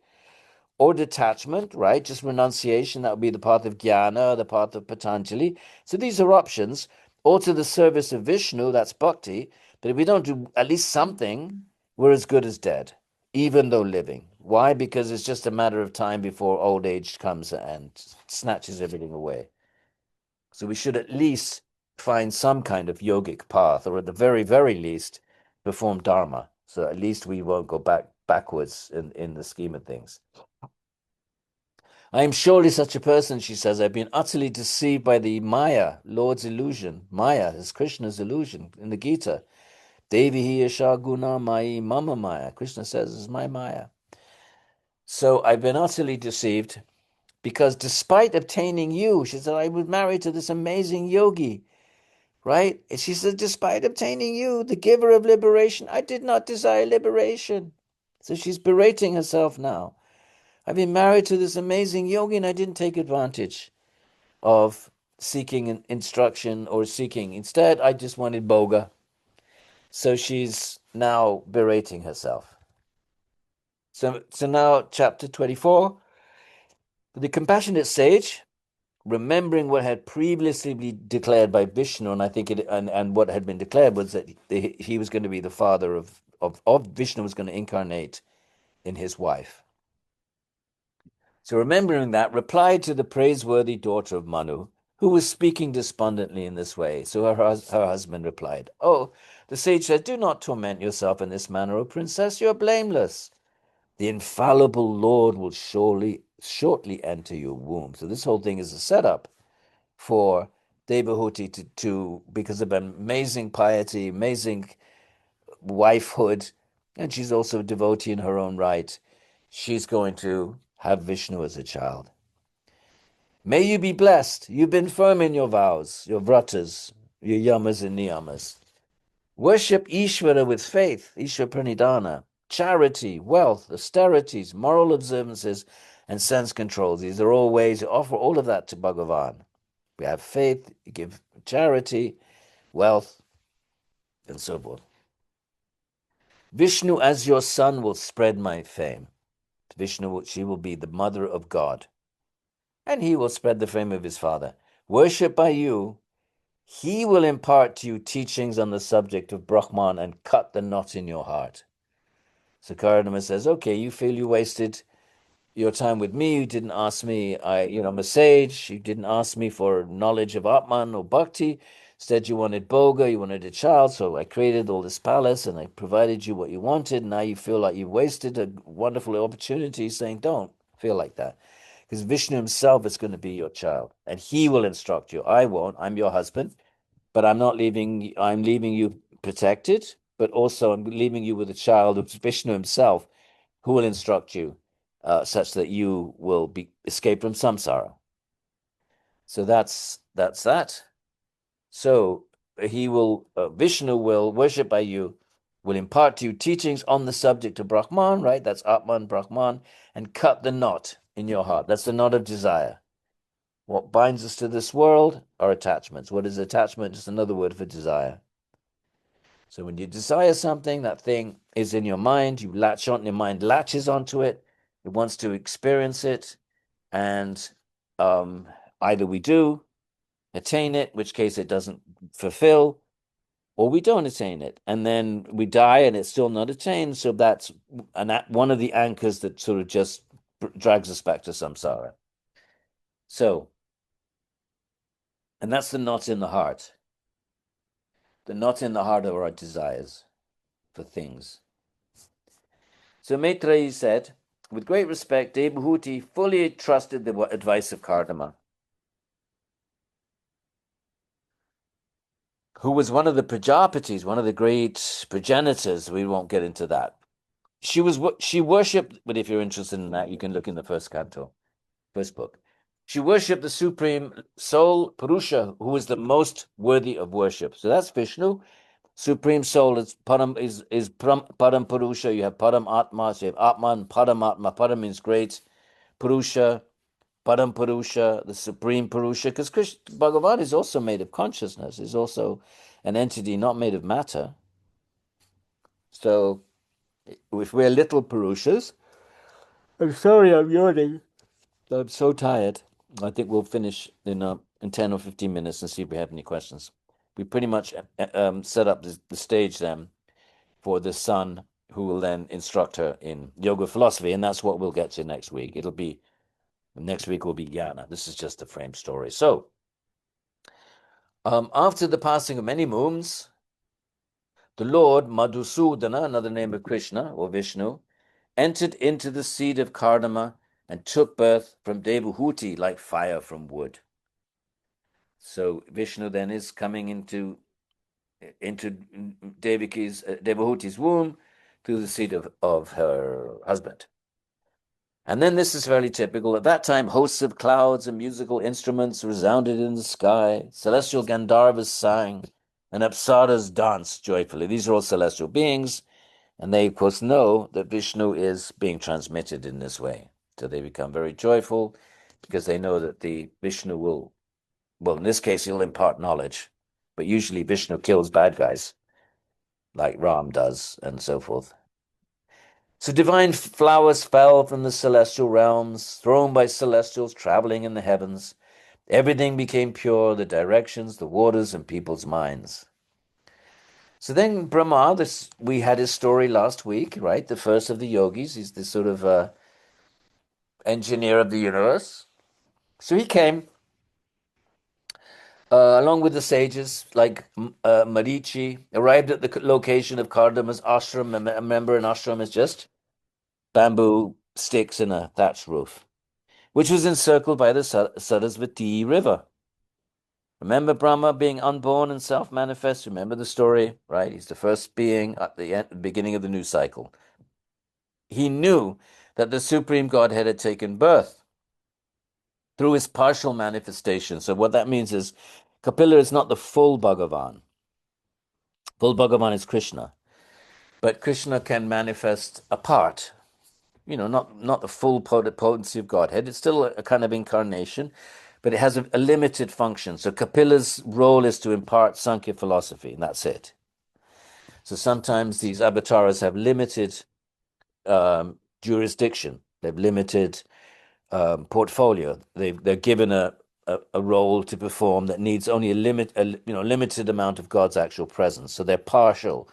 Or detachment, right? Just renunciation, that would be the path of jnana, the path of Patanjali. So these are options. Or to the service of Vishnu, that's bhakti. But if we don't do at least something, we're as good as dead, even though living. Why? Because it's just a matter of time before old age comes and snatches everything away. So we should at least find some kind of yogic path, or at the very, very least, perform dharma. So at least we won't go backwards in the scheme of things. I am surely such a person, she says. I've been utterly deceived by the māyā, Lord's illusion. Māyā is Krishna's illusion in the Gita. Devi yasha guna mayi mama māyā. Krishna says, is my māyā. So I've been utterly deceived because despite obtaining you, she said, I was married to this amazing yogi, right? And she said, despite obtaining you, the giver of liberation, I did not desire liberation. So she's berating herself now. I've been married to this amazing yogi and I didn't take advantage of seeking instruction or seeking. Instead, I just wanted bhoga. So she's now berating herself. So now chapter 24. The compassionate sage, remembering what had previously been declared by Vishnu, and I think and what had been declared was that he was going to be the father of Vishnu, was going to incarnate in his wife. So remembering that, replied to the praiseworthy daughter of Manu, who was speaking despondently in this way. So her husband replied, Oh, the sage said, do not torment yourself in this manner, O princess, you are blameless. The infallible Lord will shortly enter your womb. So this whole thing is a setup for Devahuti to because of amazing piety, amazing wifehood, and she's also a devotee in her own right. She's going to have Vishnu as a child. May you be blessed. You've been firm in your vows, your vratas, your yamas and niyamas. Worship Ishvara with faith, Ishvara pranidhana, charity, wealth, austerities, moral observances, and sense controls. These are all ways to offer all of that to Bhagavan. We have faith, you give charity, wealth, and so forth. Vishnu as your son will spread my fame. Vishnu, she will be the mother of God, and he will spread the fame of his father. Worshipped by you, he will impart to you teachings on the subject of Brahman and cut the knot in your heart. So Karadama says, okay, you feel you wasted your time with me. You didn't ask me, I'm a sage. You didn't ask me for knowledge of Atman or Bhakti. Instead, you wanted Bhoga, you wanted a child. So I created all this palace and I provided you what you wanted. Now you feel like you've wasted a wonderful opportunity, saying, don't feel like that. Because Vishnu himself is going to be your child and he will instruct you. I won't. I'm your husband, but I'm leaving you protected, but also I'm leaving you with a child of Vishnu himself who will instruct you such that you will escape from samsara. So that's that. So Vishnu will worship by you, will impart to you teachings on the subject of Brahman, right? That's Atman, Brahman, and cut the knot in your heart. That's the knot of desire. What binds us to this world are attachments. What is attachment? Just another word for desire. So when you desire something, that thing is in your mind, you latch on, your mind latches onto it, it wants to experience it, and either we do attain it, which case it doesn't fulfill, or we don't attain it, and then we die and it's still not attained. So that's one of the anchors that sort of just drags us back to samsara. So And that's the knot in the heart. The knot in the heart of our desires for things. So Maitreyi said, with great respect, Devahuti fully trusted the advice of Kardama, who was one of the Prajapatis, one of the great progenitors. We won't get into that. She worshipped, but if you're interested in that, you can look in the first canto, first book. She worshipped the supreme soul, Purusha, who is the most worthy of worship. So that's Vishnu. Supreme soul is Param Param Purusha. You have Param Atma, so you have Atman, Param Atma. Param means great. Purusha, Param Purusha, the supreme Purusha, because Bhagavan is also made of consciousness, is also an entity not made of matter. So if we're little Purushas, I'm sorry, I'm yawning. I'm so tired. I think we'll finish in 10 or 15 minutes and see if we have any questions. We pretty much set up the stage then for the son who will then instruct her in yoga philosophy, and that's what we'll get to next week. Next week will be Jnana. This is just a frame story. So, after the passing of many moons, the Lord Madhusudana, another name of Krishna or Vishnu, entered into the seed of Kardama and took birth from Devahuti like fire from wood. So Vishnu then is coming into Devahuti's womb through the seed of her husband. And then this is fairly typical. At that time, hosts of clouds and musical instruments resounded in the sky. Celestial Gandharvas sang, and Apsaras danced joyfully. These are all celestial beings, and they, of course, know that Vishnu is being transmitted in this way. So they become very joyful because they know that the Vishnu will, well, in this case, he'll impart knowledge. But usually Vishnu kills bad guys, like Ram does, and so forth. So divine flowers fell from the celestial realms, thrown by celestials traveling in the heavens. Everything became pure, the directions, the waters, and people's minds. So then Brahma, we had his story last week, right? The first of the yogis. He's this sort of engineer of the universe. So he came along with the sages like Marichi, arrived at the location of Kardama's ashram. Remember, an ashram is just bamboo sticks in a thatched roof, which was encircled by the Sarasvati River. Remember Brahma being unborn and self-manifest? Remember the story, right? He's the first being at the beginning of the new cycle. He knew that the Supreme Godhead had taken birth through his partial manifestation. So what that means is Kapila is not the full Bhagavan. Full Bhagavan is Krishna. But Krishna can manifest a part, not the full potency of Godhead. It's still a kind of incarnation, but it has a limited function. So Kapila's role is to impart Sankhya philosophy, and that's it. So sometimes these avatars have limited jurisdiction. They've limited portfolio. They're given a role to perform that needs only a limited amount of God's actual presence. So they're partial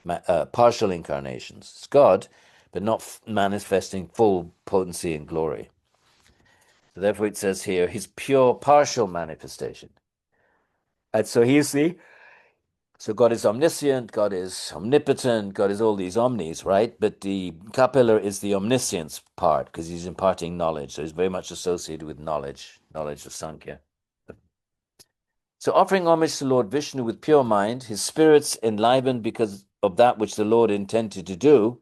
incarnations. It's God, but not manifesting full potency and glory. So therefore, it says here, his pure partial manifestation. And so so God is omniscient, God is omnipotent, God is all these omnis, right? But the Kapila is the omniscience part because he's imparting knowledge. So he's very much associated with knowledge of Sankhya. So offering homage to Lord Vishnu with pure mind, his spirits enlivened because of that which the Lord intended to do,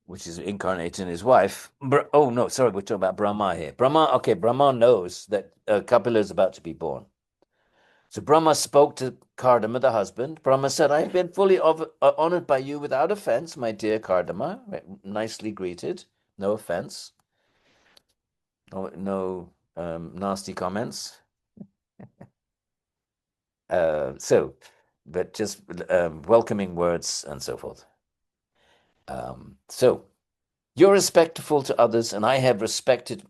which is incarnating his wife. Oh, no, sorry, we're talking about Brahma here. Brahma knows that Kapila is about to be born. So Brahma spoke to Kardama, the husband. Brahma said, I have been fully honored by you without offense, my dear Kardama. Nicely greeted. No offense. No nasty comments. But just welcoming words and so forth. So you're respectful to others, and I have respected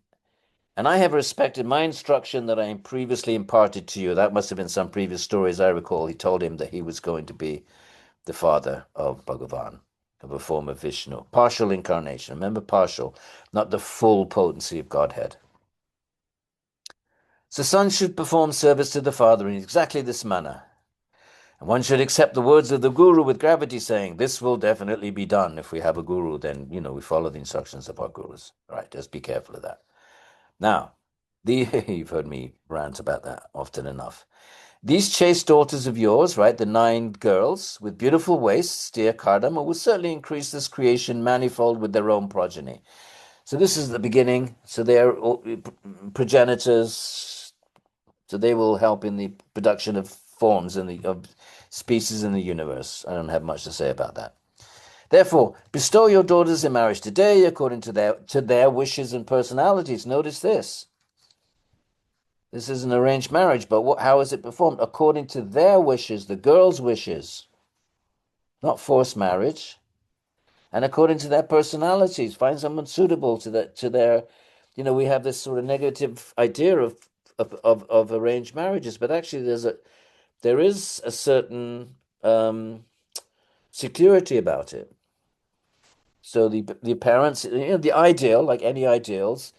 my instruction that I previously imparted to you. That must have been some previous stories I recall. He told him that he was going to be the father of Bhagavan, of a form of Vishnu. Partial incarnation. Remember, partial, not the full potency of Godhead. The son should perform service to the father in exactly this manner. And one should accept the words of the guru with gravity, saying, this will definitely be done. If we have a guru, then, we follow the instructions of our gurus. All right, just be careful of that. Now, you've heard me rant about that often enough. These chaste daughters of yours, right, the 9 girls with beautiful waists, dear Kardama, will certainly increase this creation manifold with their own progeny. So this is the beginning. So they are progenitors. So they will help in the production of forms of species in the universe. I don't have much to say about that. Therefore, bestow your daughters in marriage today according to their wishes and personalities. Notice this. This is an arranged marriage, but how is it performed? According to their wishes, the girls' wishes, not forced marriage, and according to their personalities. Find someone suitable to their. We have this sort of negative idea of arranged marriages, but actually there is a certain security about it. So the parents, the ideal, like any ideals,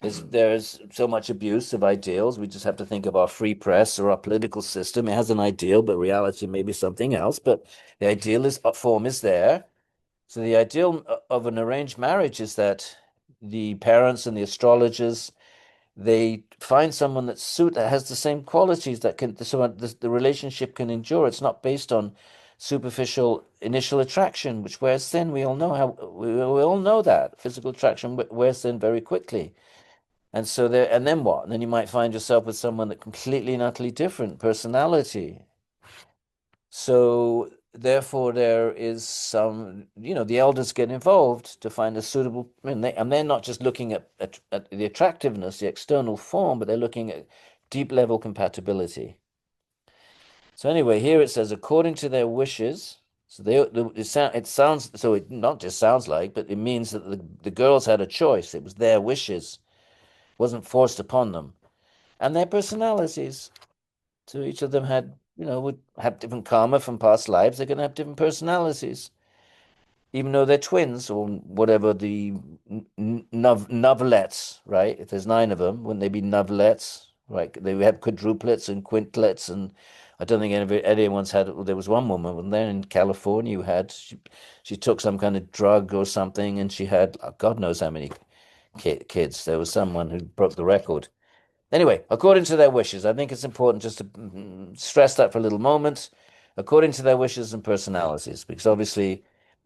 there's so much abuse of ideals. We just have to think of our free press or our political system. It has an ideal, but reality may be something else. But the ideal form is there. So the ideal of an arranged marriage is that the parents and the astrologers, they find someone that has the same qualities so the relationship can endure. It's not based on superficial initial attraction, which wears thin. We all know that physical attraction wears thin very quickly. And so and then what? And then you might find yourself with someone that completely and utterly different personality. So therefore, there is the elders get involved to find a suitable. And they're not just looking at the attractiveness, the external form, but they're looking at deep level compatibility. So anyway, here it says according to their wishes. So it sounds so. It not just sounds like, but it means that the girls had a choice. It was their wishes, wasn't forced upon them, and their personalities. So each of them would have different karma from past lives. They're going to have different personalities, even though they're twins or whatever the novelettes, right? If there's 9 of them, wouldn't they be novelettes? Right? They have quadruplets and quintlets, and I don't think anyone's had. Well, there was one woman, wasn't there, in California who had she took some kind of drug or something, and she had God knows how many kids. There was someone who broke the record. Anyway, according to their wishes, I think it's important just to stress that for a little moment. According to their wishes and personalities, because obviously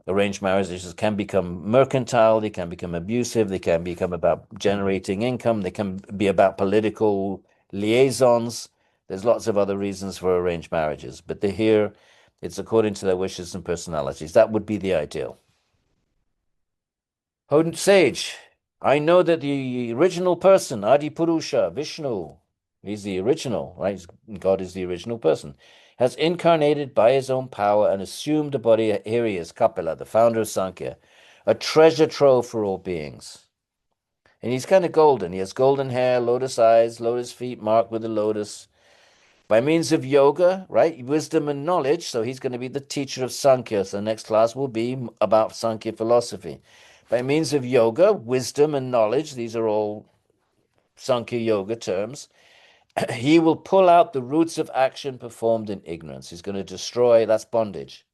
arranged marriages can become mercantile, they can become abusive, they can become about generating income, they can be about political liaisons. There's lots of other reasons for arranged marriages, but here it's according to their wishes and personalities. That would be the ideal. Hodent sage, I know that the original person, Adipurusha, Vishnu, he's the original, right? God is the original person, has incarnated by his own power and assumed a body. Here he is, Kapila, the founder of Sankhya, a treasure trove for all beings. And he's kind of golden. He has golden hair, lotus eyes, lotus feet marked with a lotus. By means of yoga, right? Wisdom and knowledge. So he's going to be the teacher of Sankhya. So the next class will be about Sankhya philosophy. By means of yoga, wisdom and knowledge, these are all Sankhya yoga terms, he will pull out the roots of action performed in ignorance. He's going to destroy, that's bondage.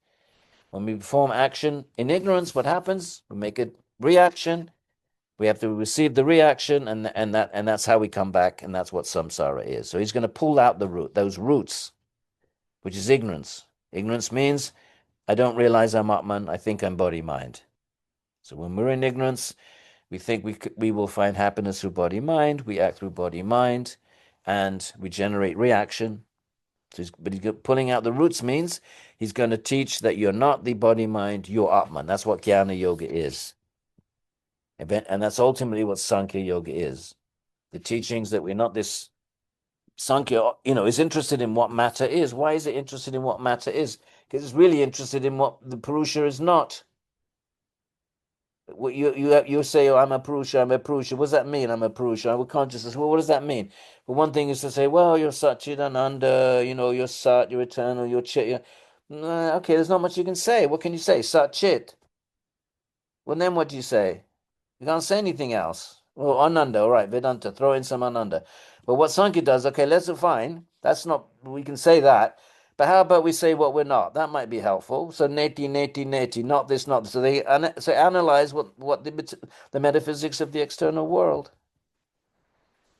When we perform action in ignorance, what happens? We make a reaction. We have to receive the reaction, and that's how we come back, and that's what samsara is. So he's going to pull out those roots, which is ignorance. Ignorance means I don't realize I'm Atman, I think I'm body-mind. So when we're in ignorance, we think we will find happiness through body-mind, we act through body-mind, and we generate reaction. So but he's pulling out the roots means he's going to teach that you're not the body-mind, you're Atman. That's what Jnana Yoga is. And that's ultimately what Sankhya Yoga is. The teachings that we're not this. Sankhya, is interested in what matter is. Why is it interested in what matter is? Because it's really interested in what the Purusha is not. You say, oh, I'm a Purusha. What does that mean? I'm a Purusha. With consciousness. Well, what does that mean? But one thing is to say, well, you're Satchidananda, you're Sat, you're eternal, you're Chit. Okay, there's not much you can say. What can you say? Sat Chit. Well, then what do you say? You can't say anything else. Oh, Ananda, all right, Vedanta, throw in some Ananda. But what Sankhya does, okay, let's fine. That's not, we can say that. But how about we say what we're not? That might be helpful. So neti, neti, neti, not this, not this. So they analyze what the metaphysics of the external world.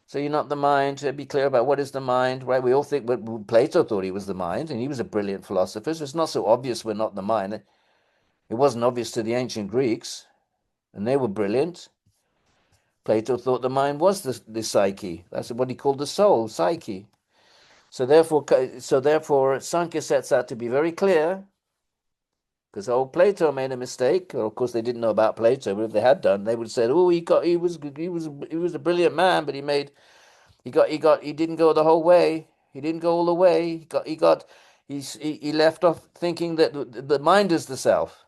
So you're not the mind. To be clear about what is the mind, right? We all think, but Plato thought he was the mind, and he was a brilliant philosopher. So it's not so obvious we're not the mind. It wasn't obvious to the ancient Greeks, and they were brilliant. Plato thought the mind was the psyche. That's what he called the soul, psyche. So therefore, Sankhya sets out to be very clear, because old Plato made a mistake. Or of course, they didn't know about Plato, but if they had done, they would have said, "Oh, he was a brilliant man, but he didn't go the whole way. He didn't go all the way. He left off thinking that the mind is the self."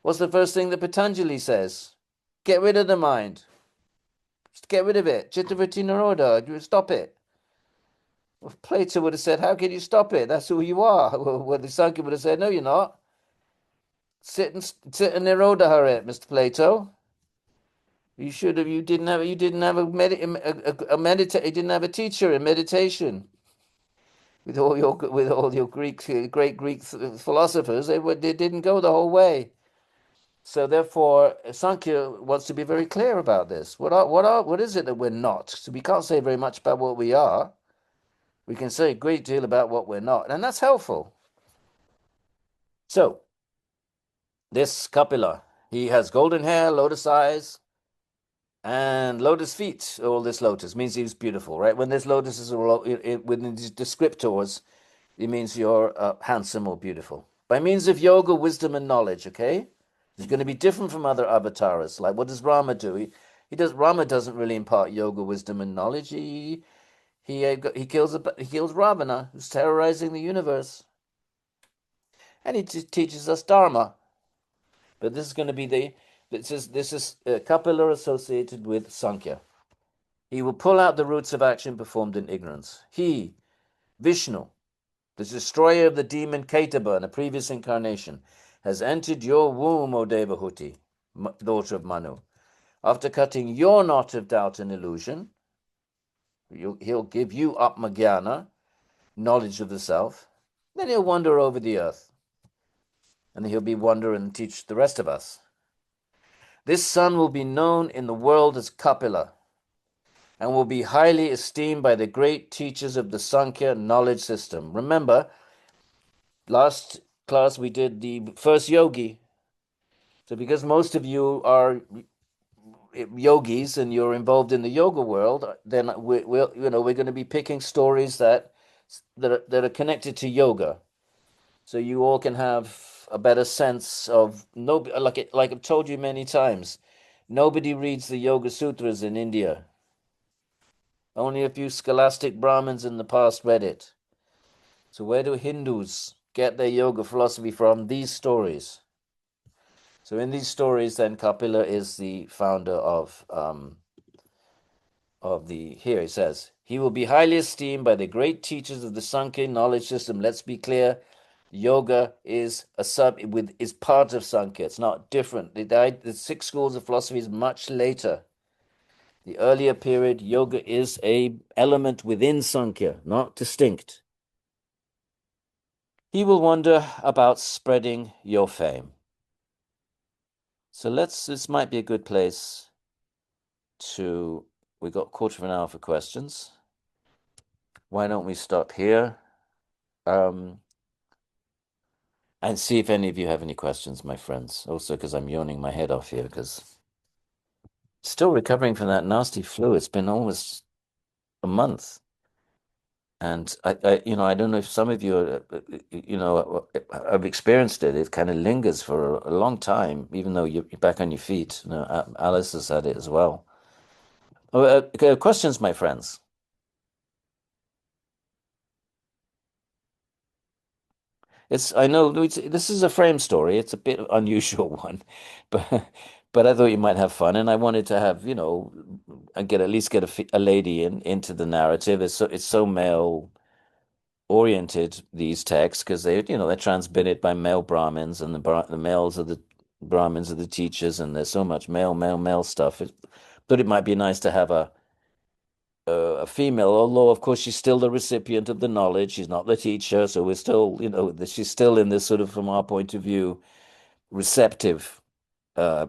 What's the first thing that Patanjali says? Get rid of the mind. Just get rid of it. Chittavritti Nirodha. Stop it. Well, Plato would have said, how can you stop it? That's who you are. Well, the Sankhya would have said, no, you're not. Sit and Nirodha it, Mr. Plato. You should have. You didn't have. You didn't have You didn't have a teacher in meditation. With all your great Greek philosophers, they didn't go the whole way. So therefore, Sankhya wants to be very clear about this. What is it that we're not? So we can't say very much about what we are. We can say a great deal about what we're not, and that's helpful. So this Kapila, he has golden hair, lotus eyes, and lotus feet. All this lotus means he's beautiful, right? When this lotus is within these descriptors, it means you're handsome or beautiful. By means of yoga, wisdom, and knowledge, okay? He's going to be different from other avatars. Like, what does Rama do? Rama doesn't really impart yoga, wisdom, and knowledge. He kills Ravana, who's terrorizing the universe, and he teaches us dharma. But this is going to be this is Kapila associated with Sankhya. He will pull out the roots of action performed in ignorance. He, Vishnu, the destroyer of the demon Ketaba in a previous incarnation, has entered your womb, O Devahuti, daughter of Manu. After cutting your knot of doubt and illusion, he'll give you Atmagyana, knowledge of the self. Then he'll wander over the earth, and he'll be wander and teach the rest of us. This son will be known in the world as Kapila, and will be highly esteemed by the great teachers of the Sankhya knowledge system. Remember, last class we did the first yogi. So because most of you are yogis and you're involved in the yoga world, then we're going to be picking stories that are connected to yoga, so you all can have a better sense of no. Like I've told you many times, nobody reads the Yoga Sutras in India. Only a few scholastic Brahmins in the past read it. So where do Hindus get their yoga philosophy from? These stories. So in these stories, then Kapila is the founder of here it says, he will be highly esteemed by the great teachers of the Sankhya knowledge system. Let's be clear, yoga is is part of Sankhya. It's not different. The 6 schools of philosophy is much later. The earlier period, yoga is a element within Sankhya, not distinct. He will wander about spreading your fame. So this might be a good place we got a quarter of an hour for questions. Why don't we stop here? And see if any of you have any questions, my friends. Also, because I'm yawning my head off here, because still recovering from that nasty flu. It's been almost a month. And I don't know if some of you, have experienced it. It kind of lingers for a long time, even though you're back on your feet. Alice has had it as well. Questions, my friends? I know this is a frame story. It's a bit unusual one, but I thought you might have fun, and I wanted to have at least get a lady into the narrative. It's so male oriented, these texts, because they're transmitted by male Brahmins, and the males are the Brahmins are the teachers, and there's so much male stuff. Thought it might be nice to have a female, although of course she's still the recipient of the knowledge. She's not the teacher, so we're still, she's still in this sort of, from our point of view, receptive. Uh,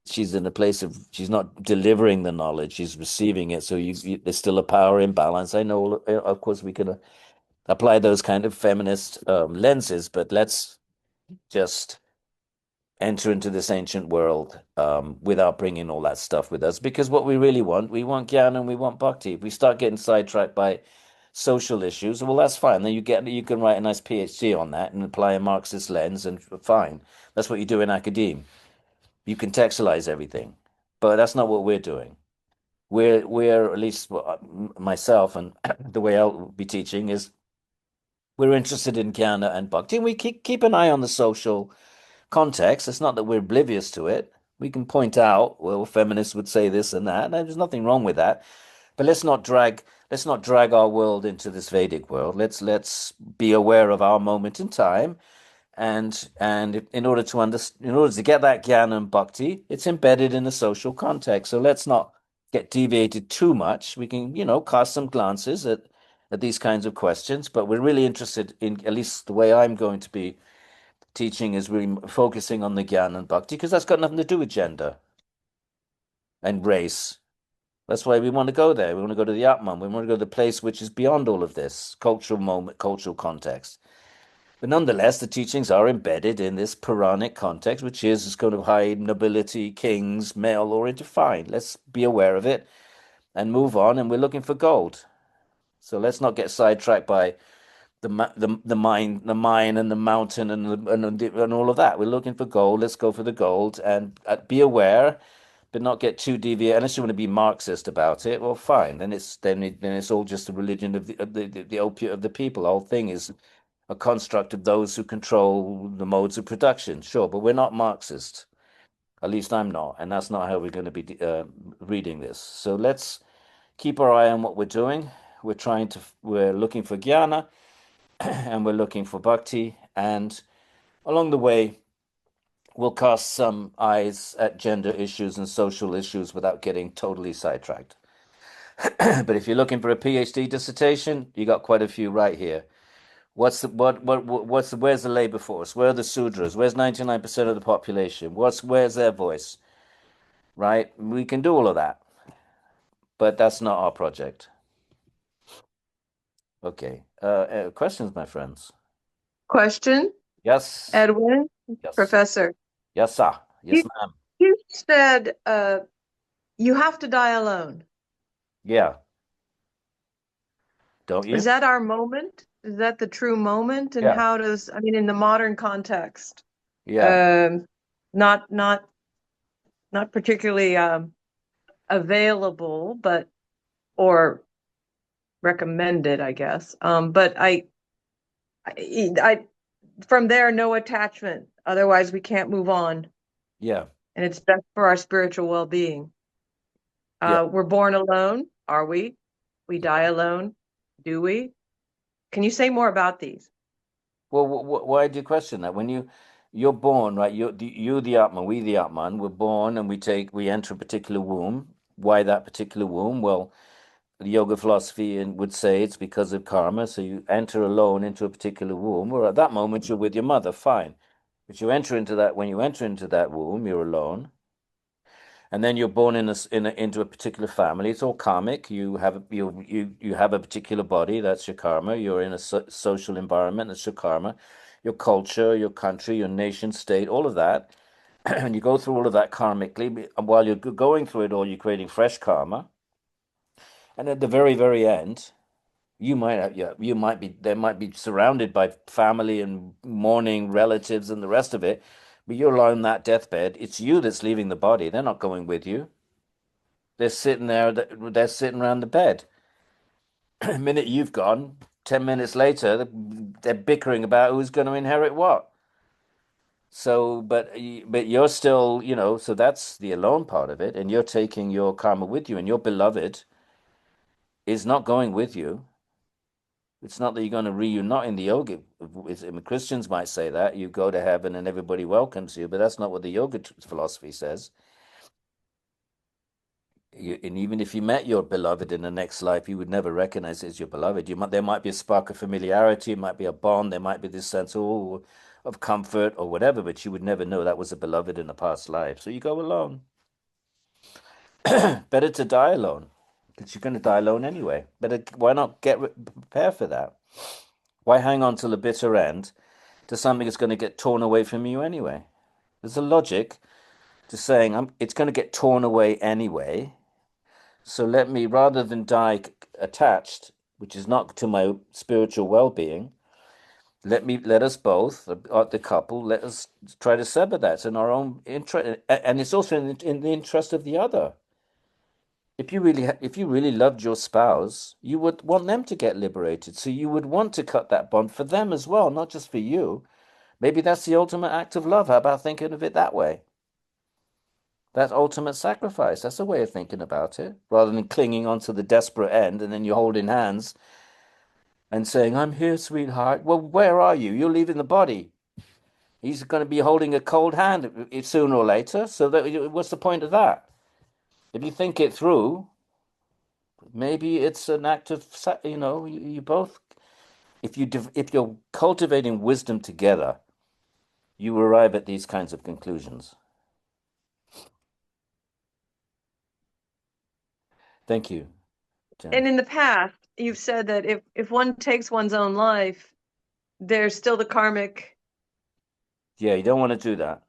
she's in a place of she's not delivering the knowledge; she's receiving it. So there's still a power imbalance. I know, of course, we can apply those kind of feminist lenses, but let's just enter into this ancient world without bringing all that stuff with us. Because what we want jnana and we want bhakti. If we start getting sidetracked by social issues, well, that's fine. Then you can write a nice PhD on that and apply a Marxist lens, and fine. That's what you do in academia. You contextualize everything, but that's not what we're doing. We're at least myself and the way I'll be teaching is we're interested in jnana and bhakti. And we keep an eye on the social context. It's not that we're oblivious to it. We can point out, well, feminists would say this and that, and there's nothing wrong with that. But let's not drag our world into this Vedic world. Let's be aware of our moment in time, and in order to get that jnana and bhakti, it's embedded in a social context. So let's not get deviated too much. We can, cast some glances at these kinds of questions, but we're really interested in, at least the way I'm going to be teaching, is really focusing on the jnana and bhakti, because that's got nothing to do with gender and race. That's why we want to go there. We want to go to the Atman. We want to go to the place which is beyond all of this cultural moment, cultural context. But nonetheless, the teachings are embedded in this Puranic context, which is this kind of high nobility, kings, male-oriented. Fine, let's be aware of it and move on. And we're looking for gold. So let's not get sidetracked by the mine and the mountain and all of that. We're looking for gold. Let's go for the gold and be aware, but not get too deviant. Unless you want to be Marxist about it, well, fine. Then it's all just the religion of the opiate of the people. The whole thing is a construct of those who control the modes of production. Sure, but we're not Marxist. At least I'm not, and that's not how we're going to be reading this. So let's keep our eye on what we're doing. We're looking for jnana, and we're looking for bhakti, and along the way, we'll cast some eyes at gender issues and social issues without getting totally sidetracked. But if you're looking for a PhD dissertation, you got quite a few right here. Where's the labor force? Where are the Sudras? Where's 99% of the population? Where's their voice? Right? We can do all of that, but that's not our project. Okay. Questions, my friends? Question, Yes. Edwin, Yes. Professor. Yes, sir. Yes, You- ma'am. You said you have to die alone. Yeah. Don't you? Is that our moment? Is that the true moment? And Yeah. how does, I mean, in the modern context, Yeah. not particularly available, but or recommended, I guess. But I from there, no attachment. Otherwise, we can't move on. Yeah. And it's best for our spiritual well-being. Yeah. We're born alone, are we? We die alone, do we? Can you say more about these? Well, why do you question that? When you're born, right? You the Atman, we the Atman. We're born and we enter a particular womb. Why that particular womb? Well, the yoga philosophy would say it's because of karma. So you enter alone into a particular womb, or at that moment you're with your mother, fine. But when you enter into that womb, you're alone. And then you're born into a particular family. It's all karmic. You have a particular body. That's your karma. You're in a social environment. That's your karma. Your culture, your country, your nation state, all of that. And you go through all of that karmically. And while you're going through it all, you're creating fresh karma. And at the very, very end, they might be surrounded by family and mourning relatives and the rest of it, but you're alone on that deathbed. It's you that's leaving the body. They're not going with you. They're sitting there. They're sitting around the bed. The minute you've gone, 10 minutes later, they're bickering about who's going to inherit what. So, but you're still, so that's the alone part of it, and you're taking your karma with you, and your beloved is not going with you. It's not that you're going to reunite in the yoga. Christians might say that you go to heaven and everybody welcomes you, but that's not what the yoga philosophy says. And even if you met your beloved in the next life, you would never recognize it as your beloved. There might be a spark of familiarity, it might be a bond, there might be this sense of comfort or whatever, but you would never know that was a beloved in a past life. So you go alone. Better to die alone, because you're going to die alone anyway. Better, why not prepare for that? Why hang on till the bitter end to something that's going to get torn away from you anyway? There's a logic to saying it's going to get torn away anyway. So let me, rather than die attached, which is not to my spiritual well-being, let us both, the couple, let us try to sever that. It's in our own interest, and it's also in the interest of the other. If you really loved your spouse, you would want them to get liberated. So you would want to cut that bond for them as well, not just for you. Maybe that's the ultimate act of love. How about thinking of it that way? That ultimate sacrifice. That's a way of thinking about it, rather than clinging on to the desperate end and then you're holding hands and saying, "I'm here, sweetheart." Well, where are you? You're leaving the body. He's going to be holding a cold hand sooner or later. So what's the point of that? If you think it through, maybe it's an act of, you both, if you're cultivating wisdom together, you arrive at these kinds of conclusions. Thank you, Jen. And in the past, you've said that if one takes one's own life, there's still the karmic. Yeah, you don't want to do that.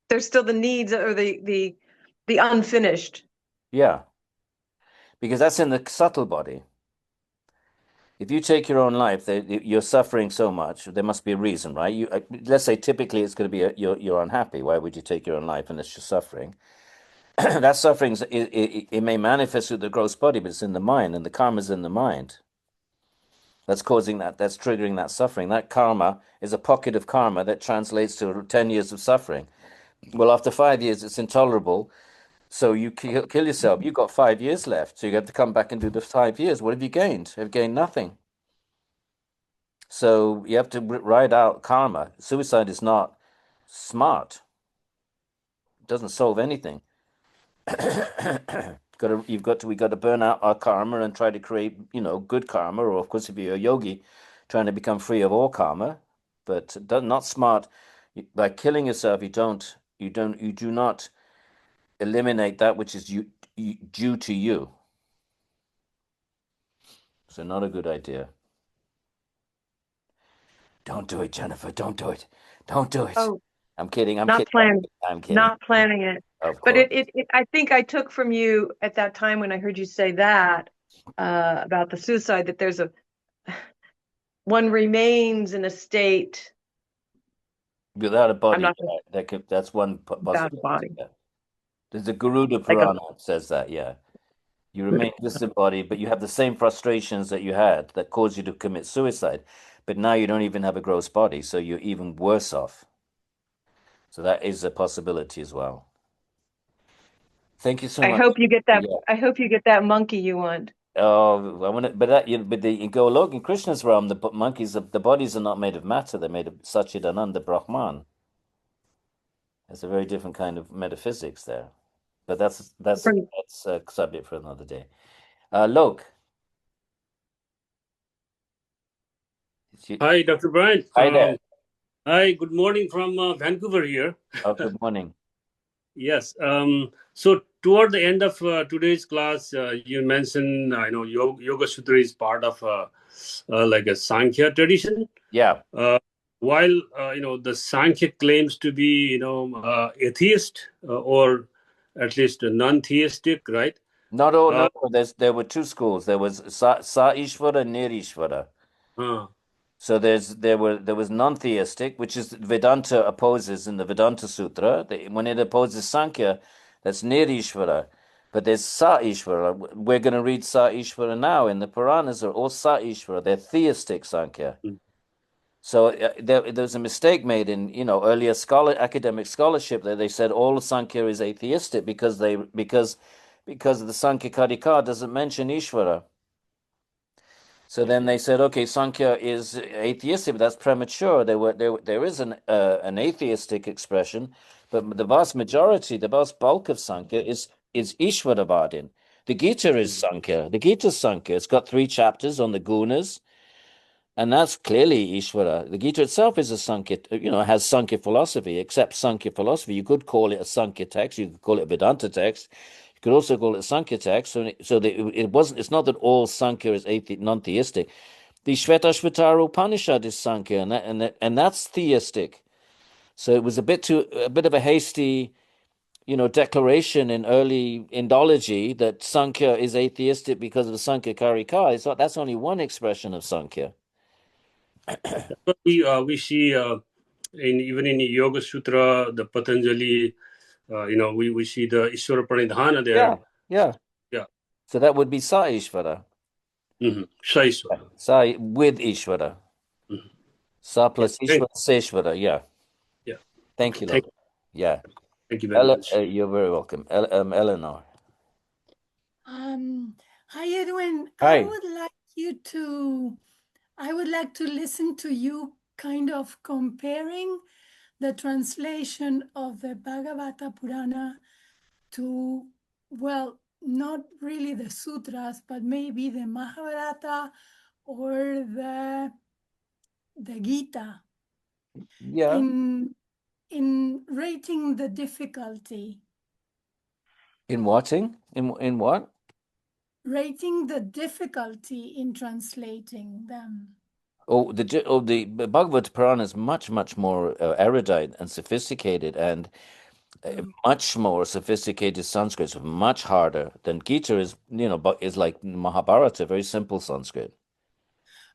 There's still the needs or the unfinished. Yeah, because that's in the subtle body. If you take your own life, you're suffering so much. There must be a reason, right? Let's say typically it's going to be you're unhappy. Why would you take your own life unless you're suffering? That suffering, it may manifest through the gross body, but it's in the mind, and the karma is in the mind. That's causing that. That's triggering that suffering. That karma is a pocket of karma that translates to 10 years of suffering. Well, after 5 years, it's intolerable. So you kill yourself. You've got 5 years left. So you have to come back and do the 5 years. What have you gained? You've gained nothing. So you have to ride out karma. Suicide is not smart. It doesn't solve anything. We got to burn out our karma and try to create, good karma. Or of course, if you're a yogi, trying to become free of all karma, but not smart. By killing yourself, you do not eliminate that which is due to you. So not a good idea. Don't do it, Jennifer. Don't do it. Don't do it. Oh, I'm kidding. I'm not kidding. planning. I'm kidding. Not planning it. Of But course. I think I took from you at that time when I heard you say that about the suicide, that there's one remains in a state Without a body, not that's one without a possibility. body. Yeah. There's the Garuda Like a Purāṇa says that, yeah. You remain disembodied, but you have the same frustrations that you had that caused you to commit suicide. But now you don't even have a gross body, so you're even worse off. So that is a possibility as well. Thank you so much. I hope you get that. Yeah. I hope you get that monkey you want. Oh, I want to, but you go look in Krishna's realm. The monkeys, the bodies are not made of matter; they're made of Satchidananda Brahman. It's a very different kind of metaphysics there, but that's a subject for another day. Lok. Hi, Dr. Bryant. Hi there. Hi, good morning from Vancouver here. Oh, good morning. Yes. So toward the end of today's class, you mentioned, Yoga Sutra is part of like a Sankhya tradition. Yeah. While the Sankhya claims to be atheist or at least non-theistic, right? Not all. No, there were two schools. There was Sa Ishvara, Nirishvara. So there was non-theistic, which is Vedanta opposes in the Vedanta Sutra. When it opposes Sankhya, that's Nirishvara. But there's Sa Ishvara. We're going to read Sa Ishvara now in the Puranas, are all Sa Ishvara. They're theistic Sankhya. So there's a mistake made in earlier academic scholarship that they said all Sankhya is atheistic because the Sankhya Karika doesn't mention Ishvara. So then they said, okay, Sankhya is atheistic, but that's premature. There is an atheistic expression, but the vast majority, the vast bulk of Sankhya is is Ishvaravadin. The Gita is Sankhya. The Gita is Sankhya. It's got 3 chapters on the gunas, and that's clearly Ishvara. The Gita itself is a Sankhya, has Sankhya philosophy, except Sankhya philosophy. You could call it a Sankhya text. You could call it a Vedanta text. You could also call it a Sankhya text. So that it wasn't. It's not that all Sankhya is non-theistic. The Shvetashvatara Upanishad is Sankhya, and that's theistic. So it was a bit of a hasty, declaration in early Indology that Sankhya is atheistic because of Sankhya Karika. So that's only one expression of Sankhya. But we see even in Yoga Sutra, the Patanjali, we see the Ishvara Pranidhana there. Yeah. So that would be Sa Ishvara. Shaishvara. Sa with Ishvara. Sa plus Ishvara, Seshvara. Yeah. Thank you, Lord. Yeah. Thank you very much. You're very welcome. Eleanor. Hi, Edwin. Hi. I would like to listen to you kind of comparing the translation of the Bhagavata Purāṇa to, well, not really the sutras, but maybe the Mahabharata or the Gita. Yeah. In rating the difficulty. In watching? In what? Rating the difficulty in translating them. The Bhagavata Purāṇa is much, much more erudite and sophisticated, and much more sophisticated Sanskrit. It's much harder than Gita is. Is like Mahabharata, very simple Sanskrit.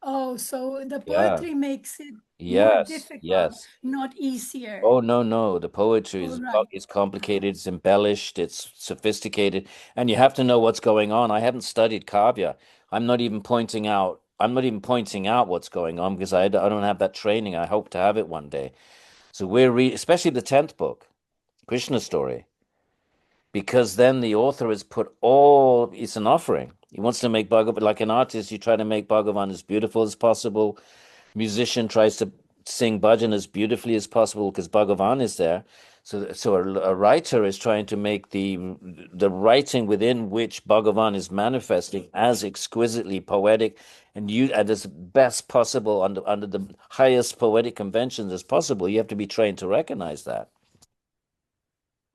Oh, so the poetry makes it more Yes, difficult, yes. not easier. Oh, no. The poetry is right. complicated, it's embellished, it's sophisticated, and you have to know what's going on. I haven't studied Kavya. I'm not even pointing out what's going on because I don't have that training. I hope to have it one day. So especially the 10th book, Krishna story, because then the author has it's an offering. He wants to make Bhagavan, like an artist, you try to make Bhagavan as beautiful as possible. Musician tries to sing bhajan as beautifully as possible because Bhagavan is there. So a writer is trying to make the writing within which Bhagavan is manifesting as exquisitely poetic and as best possible under the highest poetic conventions as possible. You have to be trained to recognize that.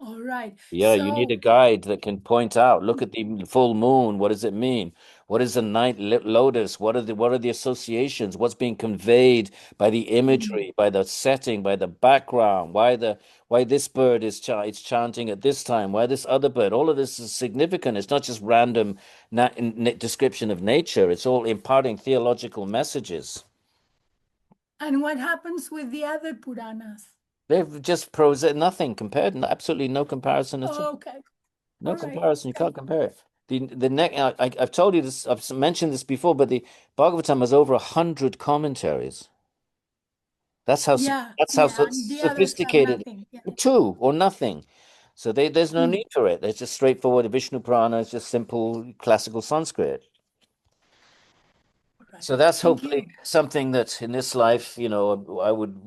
All right. Yeah, you need a guide that can point out, look at the full moon. What does it mean? What is the night lotus? What are the associations? What's being conveyed by the imagery, by the setting, by the background? Why this bird is chanting at this time? Why this other bird? All of this is significant. It's not just random description of nature. It's all imparting theological messages. And what happens with the other Puranas? They've just nothing compared, absolutely no comparison at all. Okay. No comparison. You can't compare it. The next, I've told you this, I've mentioned this before, but the Bhagavatam has over 100 commentaries. That's how sophisticated. 2 or nothing. So there's no need for it. It's just straightforward. Vishnu Purana is just simple classical Sanskrit. So that's hopefully something that in this life, I would,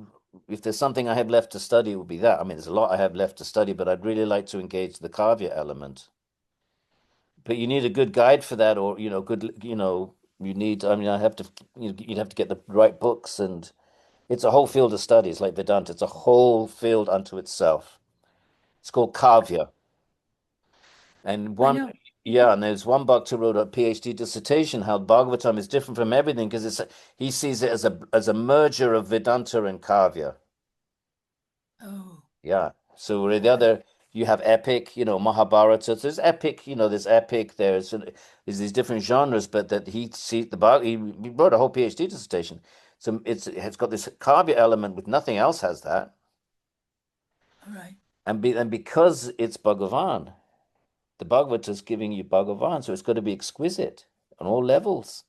if there's something I have left to study, it would be that. I mean, there's a lot I have left to study, but I'd really like to engage the Kavya element. But you need a good guide for that, or you need. I mean, you'd have to get the right books, and it's a whole field of studies like Vedanta. It's a whole field unto itself. It's called Kavya, and and there's one Bhakta wrote a PhD dissertation how Bhagavatam is different from everything because he sees it as a merger of Vedanta and Kavya. Oh. Yeah. So the other. You have epic, Mahabharata. So there's epic, there's epic. There's these different genres, but that he wrote a whole PhD dissertation. So it's got this Kavya element, with nothing else has that. All right. And because it's Bhagavan, the Bhagavata is giving you Bhagavan, so it's got to be exquisite on all levels.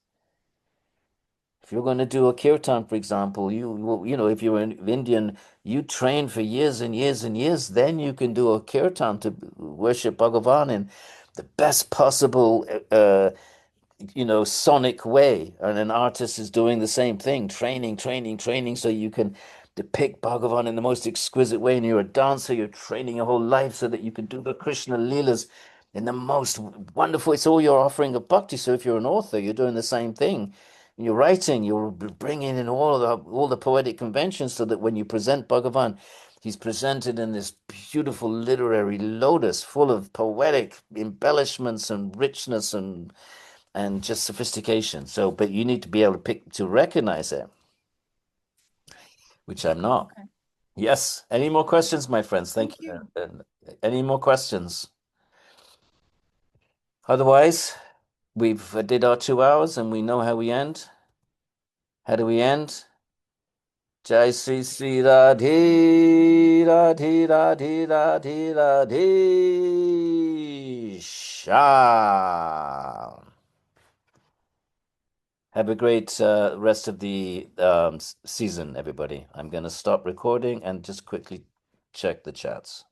If you're going to do a kirtan, for example, if you're an Indian, you train for years and years and years, then you can do a kirtan to worship Bhagavan in the best possible, sonic way. And an artist is doing the same thing, training, so you can depict Bhagavan in the most exquisite way. And you're a dancer, you're training your whole life so that you can do the Krishna Leelas in the most wonderful. It's all your offering of bhakti. So if you're an author, you're doing the same thing. You're writing, you're bringing in all the poetic conventions so that when you present Bhagavan, he's presented in this beautiful literary lotus full of poetic embellishments and richness and just sophistication. So, but you need to be able to recognize it, which I'm not. Okay. Yes. Any more questions, my friends? Thank you. Any more questions? Otherwise, we've did our 2 hours and we know how we end. How do we end? Jai Sri Sri Radhe Radhe Radhe Radhe Radhe Shyam. Have a great rest of the season, everybody. I'm going to stop recording and just quickly check the chats.